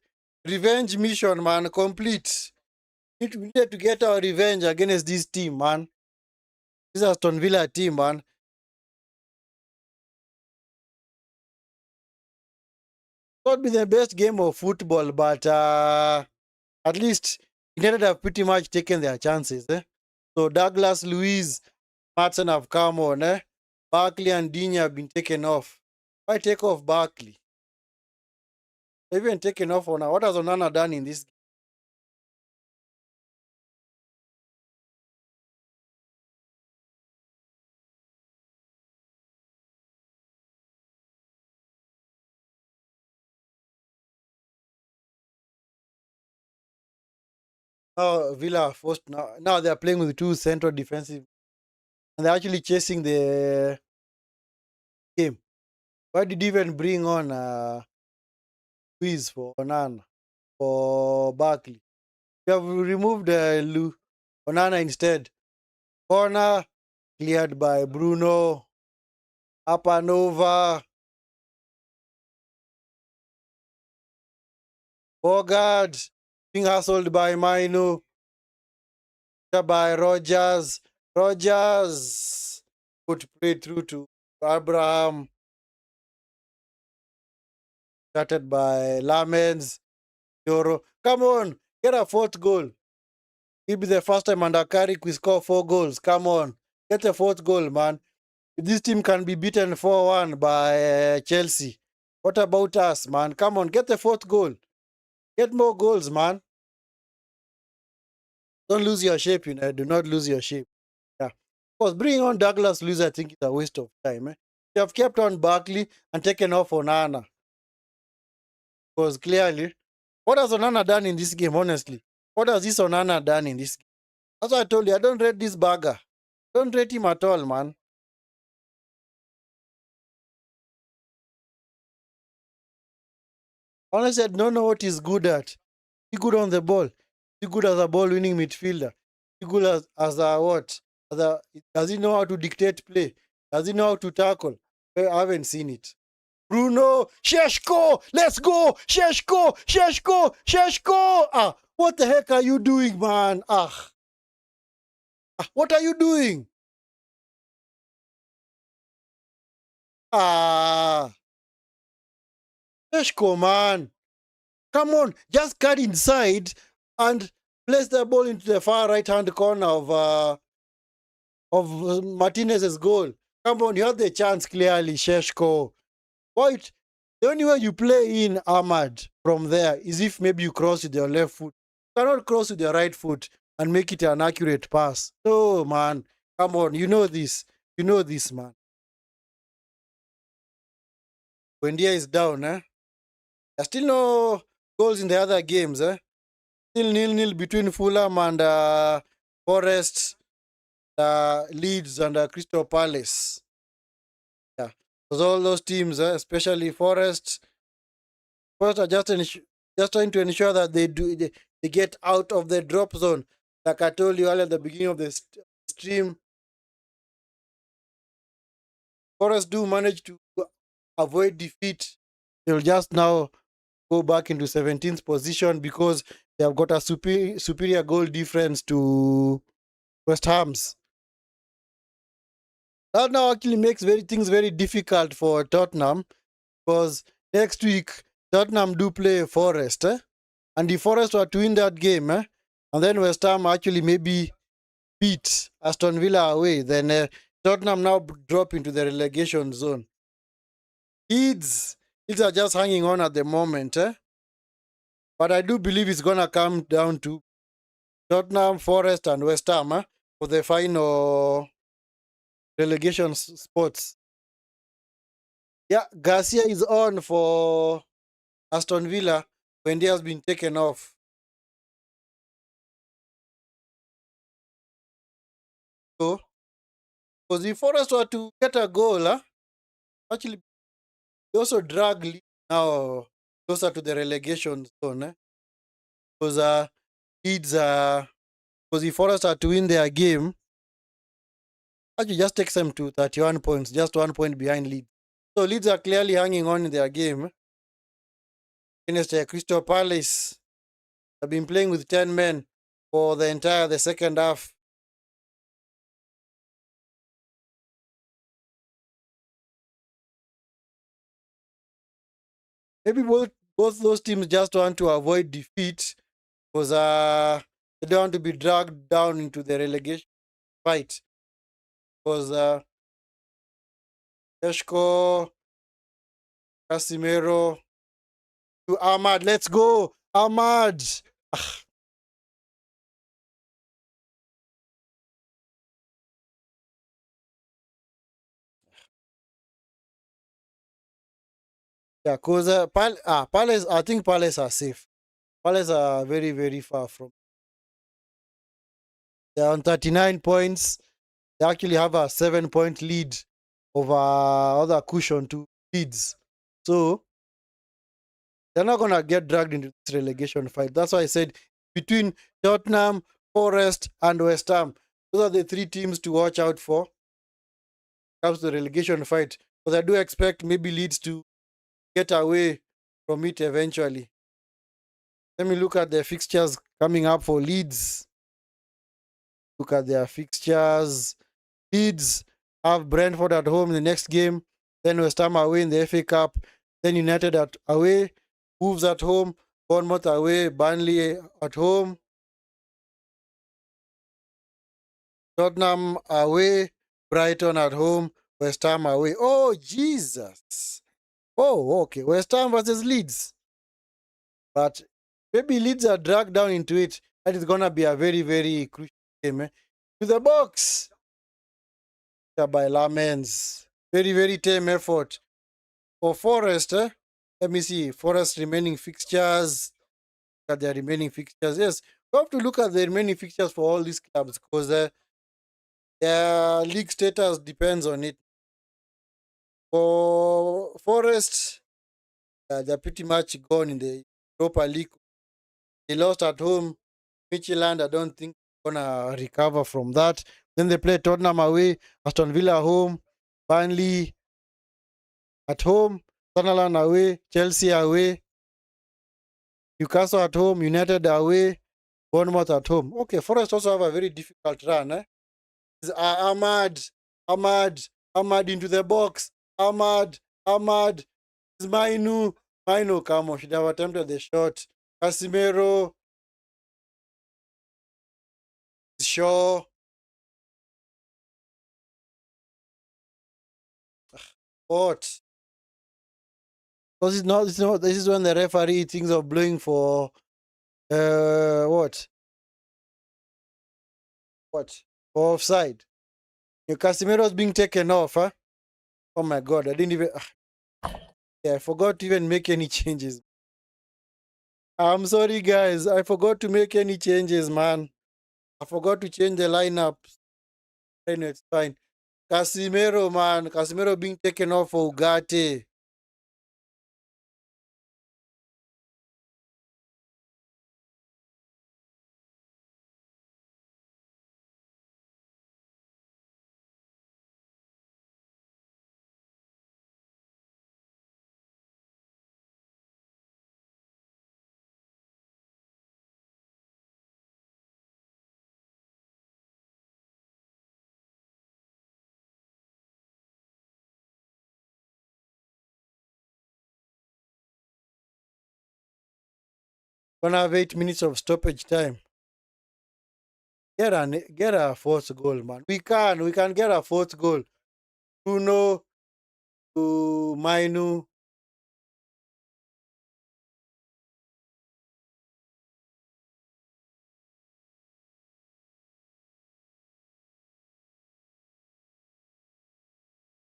[SPEAKER 1] revenge mission, man, complete. We needed to get our revenge against this team, man. This Aston Villa team, man. Not be the best game of football, but at least United have pretty much taken their chances. So Douglas, Luiz, Matson have come on. Barkley and Digne have been taken off. Why take off Barkley? They've been taken off on. What has Onana done in this game? Now Villa are forced now they're playing with two central defensive and they're actually chasing the game. Why did you even bring on Luiz for Onana for Barkley? You have removed Onana instead. Corner cleared by Bruno. Up and over. Bogard being hustled by Mainu. By Rogers. Rogers put play through to Abraham. Started by Lamens. Yoro. Come on, get a fourth goal. It'll be the first time under Carrick we score 4 goals. Come on, get a fourth goal, man. If this team can be beaten 4-1 by Chelsea, what about us, man? Come on, get the fourth goal. Get more goals, man. Don't lose your shape, Do not lose your shape. Yeah. Of course, bringing on Douglas Luiz, I think, is a waste of time. You have kept on Barkley and taken off Onana. Because clearly, what has Onana done in this game, honestly? What has this Onana done in this game? That's why I told you, I don't rate this bagger. Don't rate him at all, man. Honestly, I don't know what he's good at. He's good on the ball. He's good as a ball-winning midfielder. He's good as a what? Does he know how to dictate play? Does he know how to tackle? I haven't seen it. Bruno, Sheshko, let's go! Sheshko, Sheshko, Sheshko! What the heck are you doing, man? What are you doing? Sheshko, man. Come on, just cut inside and place the ball into the far right-hand corner of Martinez's goal. Come on, you have the chance clearly, Sheshko. What? The only way you play in Ahmad from there is if maybe you cross with your left foot. You cannot cross with your right foot and make it an accurate pass. No, man. Come on, you know this. You know this, man. Wendia is down, There's still no goals in the other games, Still 0-0 between Fulham and Forest, Leeds, and Crystal Palace. Yeah, because all those teams, especially Forest, are just trying to ensure that they get out of the drop zone. Like I told you earlier at the beginning of the stream, Forest do manage to avoid defeat. They'll just now go back into 17th position because they have got a superior goal difference to West Ham's. That now actually makes things very difficult for Tottenham because next week Tottenham do play Forest, and if Forest were to win that game, and then West Ham actually maybe beat Aston Villa away, then Tottenham now drop into the relegation zone. Leeds are just hanging on at the moment, but I do believe it's gonna come down to Tottenham, Forest, and West Ham for the final relegation spots. Yeah, Garcia is on for Aston Villa when he has been taken off. So, because if Forest were to get a goal, actually, they also drag Leeds now closer to the relegation zone. Because Leeds, because if Forest are to win their game, actually just takes them to 31 points, just 1 point behind Leeds. So Leeds are clearly hanging on in their game against Crystal Palace. They've been playing with 10 men for the second half. Maybe both those teams just want to avoid defeat because they don't want to be dragged down into the relegation fight. Because Eshko, Casimiro, to Ahmad. Let's go, Ahmad. Yeah, because Palace, I think Palace are safe. Palace are very, very far from. They're on 39 points. They actually have a 7-point lead over other cushion to Leeds. So they're not going to get dragged into this relegation fight. That's why I said between Tottenham, Forest, and West Ham, those are the three teams to watch out for. Comes to the relegation fight. Because I do expect maybe Leeds to get away from it eventually. Let me look at the fixtures coming up for Leeds. Look at their fixtures. Leeds have Brentford at home in the next game. Then West Ham away in the FA Cup. Then United away. Wolves at home. Bournemouth away. Burnley at home. Tottenham away. Brighton at home. West Ham away. Oh, Jesus. Oh, okay. West Ham versus Leeds. But maybe Leeds are dragged down into it. That is going to be a very, very crucial game. To the box. By Lamens. Very, very tame effort. For Forest, let me see. Forest remaining fixtures. Look at their remaining fixtures. Yes, we have to look at the remaining fixtures for all these clubs because their league status depends on it. For Forest, they're pretty much gone in the Europa League. They lost at home. Midtjylland, I don't think gonna recover from that. Then they play Tottenham away, Aston Villa home, Burnley at home, Sunderland away, Chelsea away, Newcastle at home, United away, Bournemouth at home. Okay, Forest also have a very difficult run. Ahmad into the box. Ahmad, it's Mainu, come on, should have attempted the shot. Casimiro, Shaw. What? Because it's not. This is when the referee thinks of blowing for what? What? For offside. Casimiro's being taken off, huh? Oh my god, I didn't even. Yeah, I forgot to even make any changes. I'm sorry, guys. I forgot to make any changes, man. I forgot to change the lineup. Anyway, it's fine. Casemiro, man. Casemiro being taken off for Ugarte. Gonna have 8 minutes of stoppage time. Get a fourth goal, man. We can get a fourth goal. Bruno to Mainu.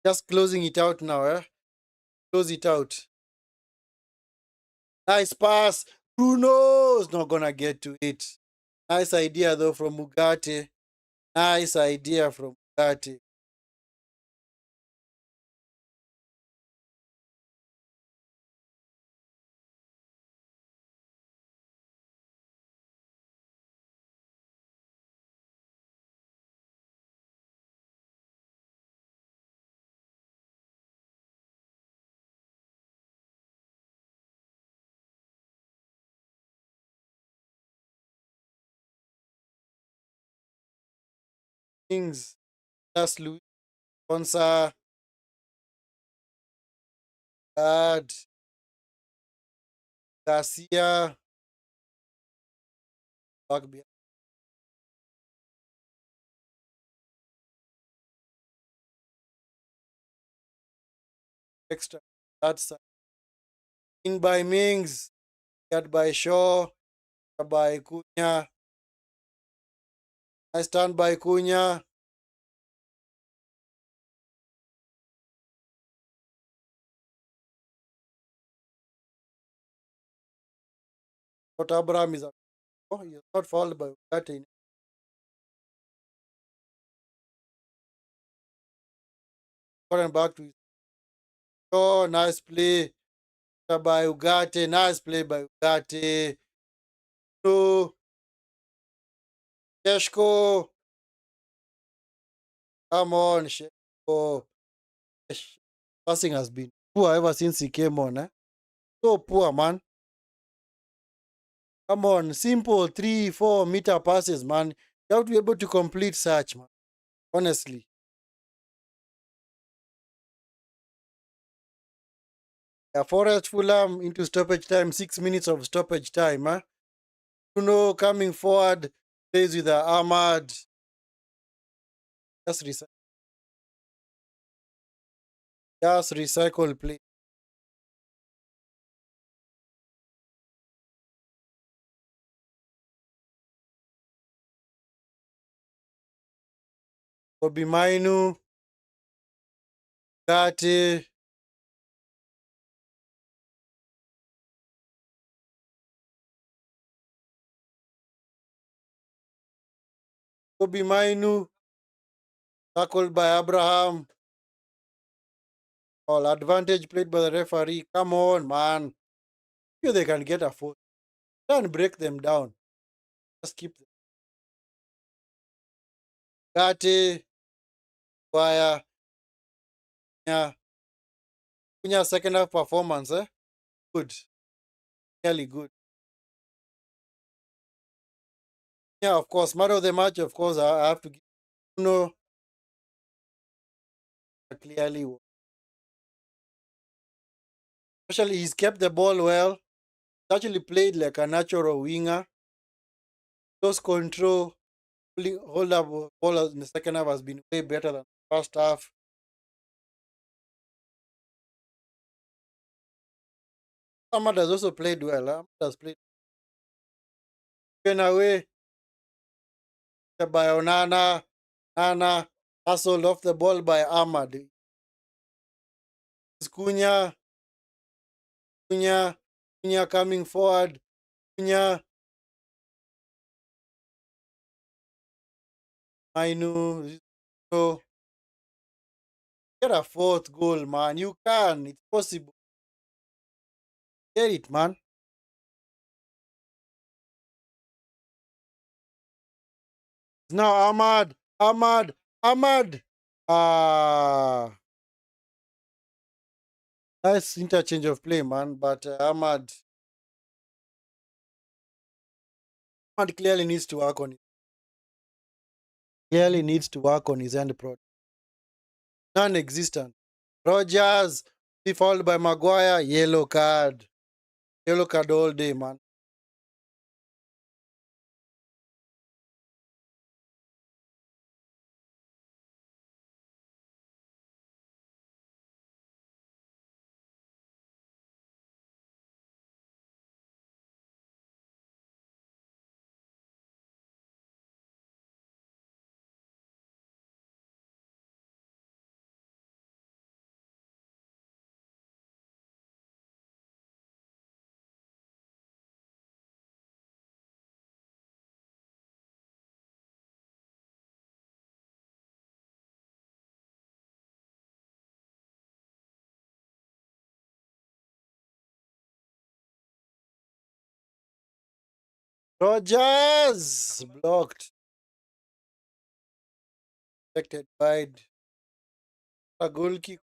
[SPEAKER 1] Just closing it out now, eh? Close it out. Nice pass. Bruno's not gonna get to it. Nice idea though from Ugarte. Nice idea from Ugarte. Kings. That's Luis. Sponsor. Guard. Garcia. Back behind. Extra. That's in by Mings. Got by Shaw. By Cunha. Nice turn by Cunha. But Abraham is he is not fouled by Ugarte. Got back to his Shaw. Nice play by Ugarte. Nice play by Ugarte. No. Sheshko. Come on, Sheshko. Passing has been poor ever since he came on. Eh? So poor, man. Come on, simple 3-4 meter passes, man. You have to be able to complete such, man. Honestly. Yeah, Forest Fulham into stoppage time, 6 minutes of stoppage time. Huh? Bruno coming forward, plays with Ahmad. Just, just recycle play. Kobe Mainu, Gatti, Kobe Mainu, tackled by Abraham. All advantage played by the referee. Come on, man. Sure they can get a foot. Don't break them down. Just keep them. Gatti, Wire, yeah. Cunha second half performance, eh? Good. Really good. Yeah, of course. Man of the match, of course, I have to give Bruno clearly. Especially he's kept the ball well. He's actually played like a natural winger. Close control, hold up ball in the second half has been way better than the first half. Ahmad has also played well. Ahmad has played taken away by Onana. Nana hustled off the ball by Ahmad. It's Cunha, Cunha, Cunha coming forward. Cunha, I know. So get a fourth goal, man. You can. It's possible. Get it, man. Now Ahmad, Ahmad, Ahmad. Ah, nice interchange of play, man. But Ahmad clearly needs to work on it. Clearly needs to work on his end product. Non-existent. Rogers, be followed by Maguire, yellow card. Yellow card all day, man. Rogers blocked. Protected by a goal kick.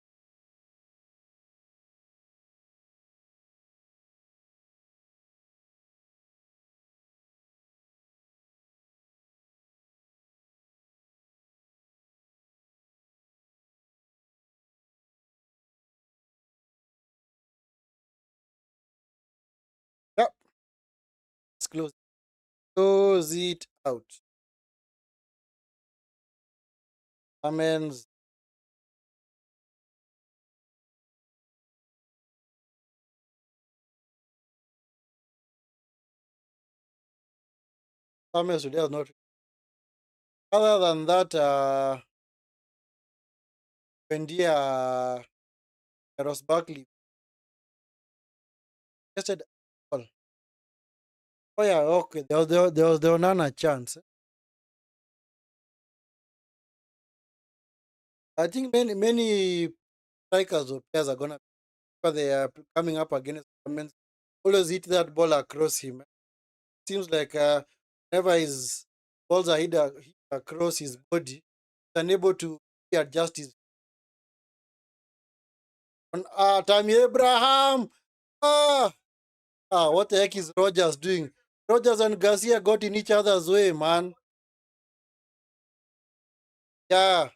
[SPEAKER 1] Yep, it's close. Close it out. Amens. Amens today has not. Other than that, Wendia, Ross Barkley tested all. Oh yeah, okay. There was none a chance. I think many strikers or players are gonna because they are coming up against Amens. Always hit that ball across him. Seems like whenever his balls are hit across his body, he's unable to adjust his. Tammy Abraham. Ah, what the heck is Rogers doing? Rogers and Garcia got in each other's way, man. Yeah,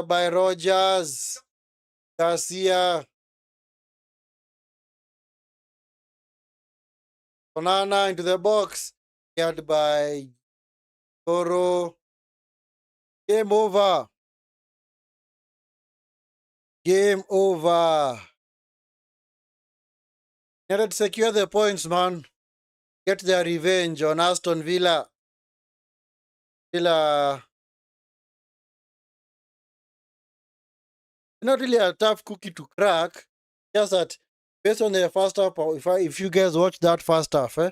[SPEAKER 1] by Rogers, Garcia, Onana into the box. Cleared by Toro. Game over. Game over. Needed to secure the points, man. Get their revenge on Aston Villa. Villa, not really a tough cookie to crack. Just that based on the first half, if you guys watch that first half, they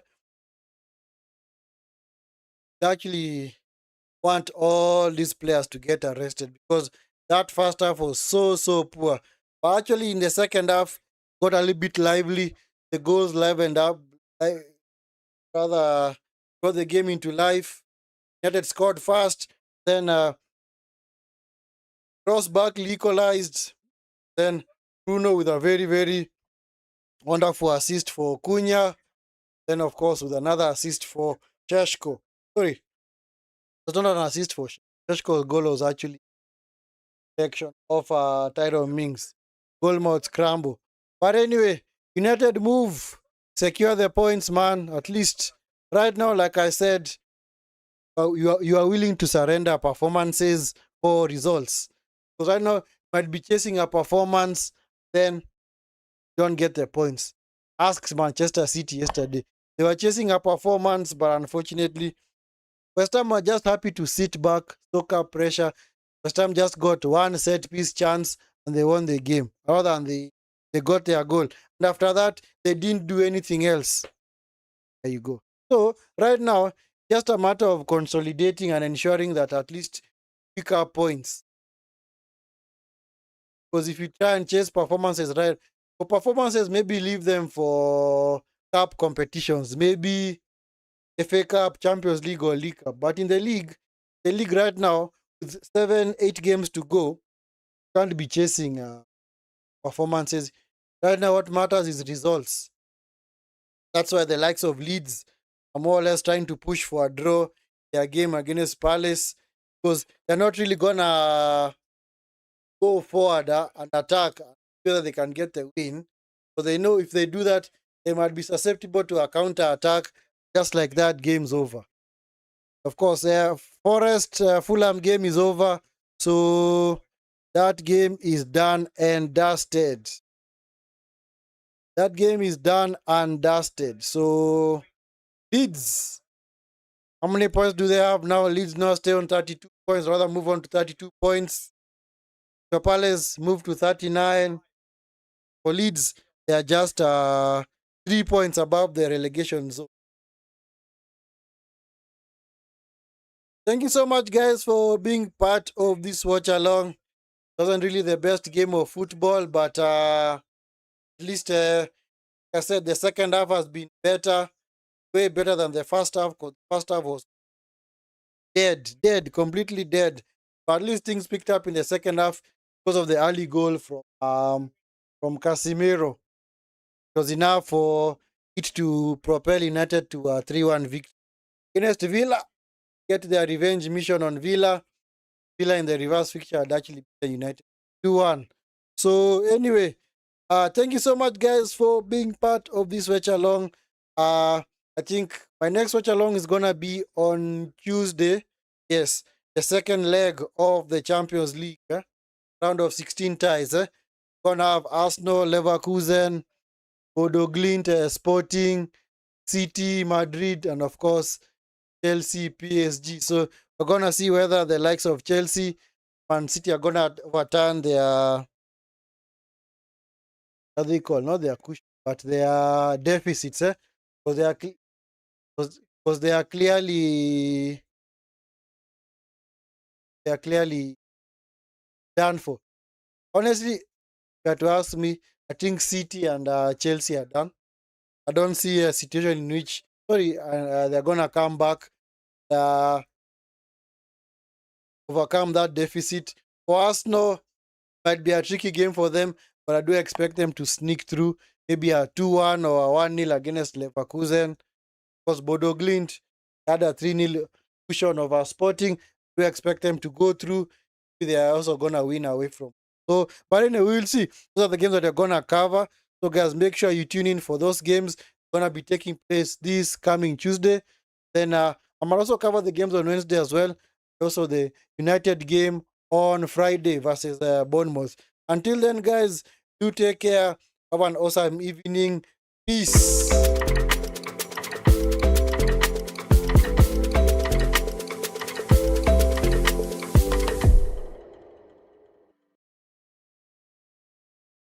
[SPEAKER 1] actually want all these players to get arrested because that first half was so poor. But actually, in the second half, got a little bit lively. The goals livened up, rather got the game into life. United scored fast. Then Ross Barkley equalized. Then Bruno with a very wonderful assist for Cunha. Then, of course, with another assist for Sheshko. Sorry, it was not an assist for Sheshko's goal was actually section of Tyrone Mings. Goalmouth scramble. But anyway, United move. Secure the points, man. At least right now, like I said, you are willing to surrender performances for results. Because right now, you might be chasing a performance, then don't get the points. Ask Manchester City yesterday. They were chasing a performance, but unfortunately, West Ham were just happy to sit back, soak up pressure. West Ham just got one set piece chance and they won the game. Rather than they got their goal. And after that, they didn't do anything else. There you go. So right now, just a matter of consolidating and ensuring that at least pick up points. Because if you try and chase performances, right, for performances, maybe leave them for cup competitions, maybe FA Cup, Champions League, or League Cup. But in the league right now, with 7, 8 games to go, can't be chasing performances. Right now, what matters is results. That's why the likes of Leeds are more or less trying to push for a draw their game against Palace, because they're not really gonna go forward and attack whether they can get the win. So they know if they do that, they might be susceptible to a counter attack. Just like that, game's over. Of course, Forest Fulham game is over, so that game is done and dusted. That game is done and dusted. So Leeds, how many points do they have now? Leeds now stay on 32 points, rather move on to 32 points. The Palace move to 39. For Leeds, they are just 3 points above the relegation zone. Thank you so much, guys, for being part of this watch along. Wasn't really the best game of football, but at least, like I said, the second half has been better, way better than the first half, because the first half was dead, completely dead. But at least things picked up in the second half because of the early goal from Casemiro. It was enough for it to propel United to a 3-1 victory against Villa. Get their revenge mission on Villa. Villa in the reverse fixture had actually beaten United 2-1. So anyway, thank you so much, guys, for being part of this watch along. I think my next watch along is gonna be on Tuesday. Yes, the second leg of the Champions League, round of 16 ties. Gonna have Arsenal, Leverkusen, Bodo Glint, Sporting, City, Madrid, and of course Chelsea, PSG. So we're gonna see whether the likes of Chelsea and City are gonna overturn their, how they call, not their cushion, but their deficits, because because they are clearly done for. Honestly, if you had to ask me, I think City and Chelsea are done. I don't see a situation in which they're gonna come back, uh, overcome that deficit. For Arsenal, might be a tricky game for them, but I do expect them to sneak through, maybe a 2-1 or a 1-0 against Leverkusen. Because Bodo Glint had a 3-0 cushion over Sporting. We expect them to go through. They are also going to win away from. So, but anyway, we'll see. Those are the games that they're going to cover. So, guys, make sure you tune in for those games. Going to be taking place this coming Tuesday. Then I might also cover the games on Wednesday as well. Also, the United game on Friday versus Bournemouth. Until then, guys, do take care. Have an awesome evening. Peace.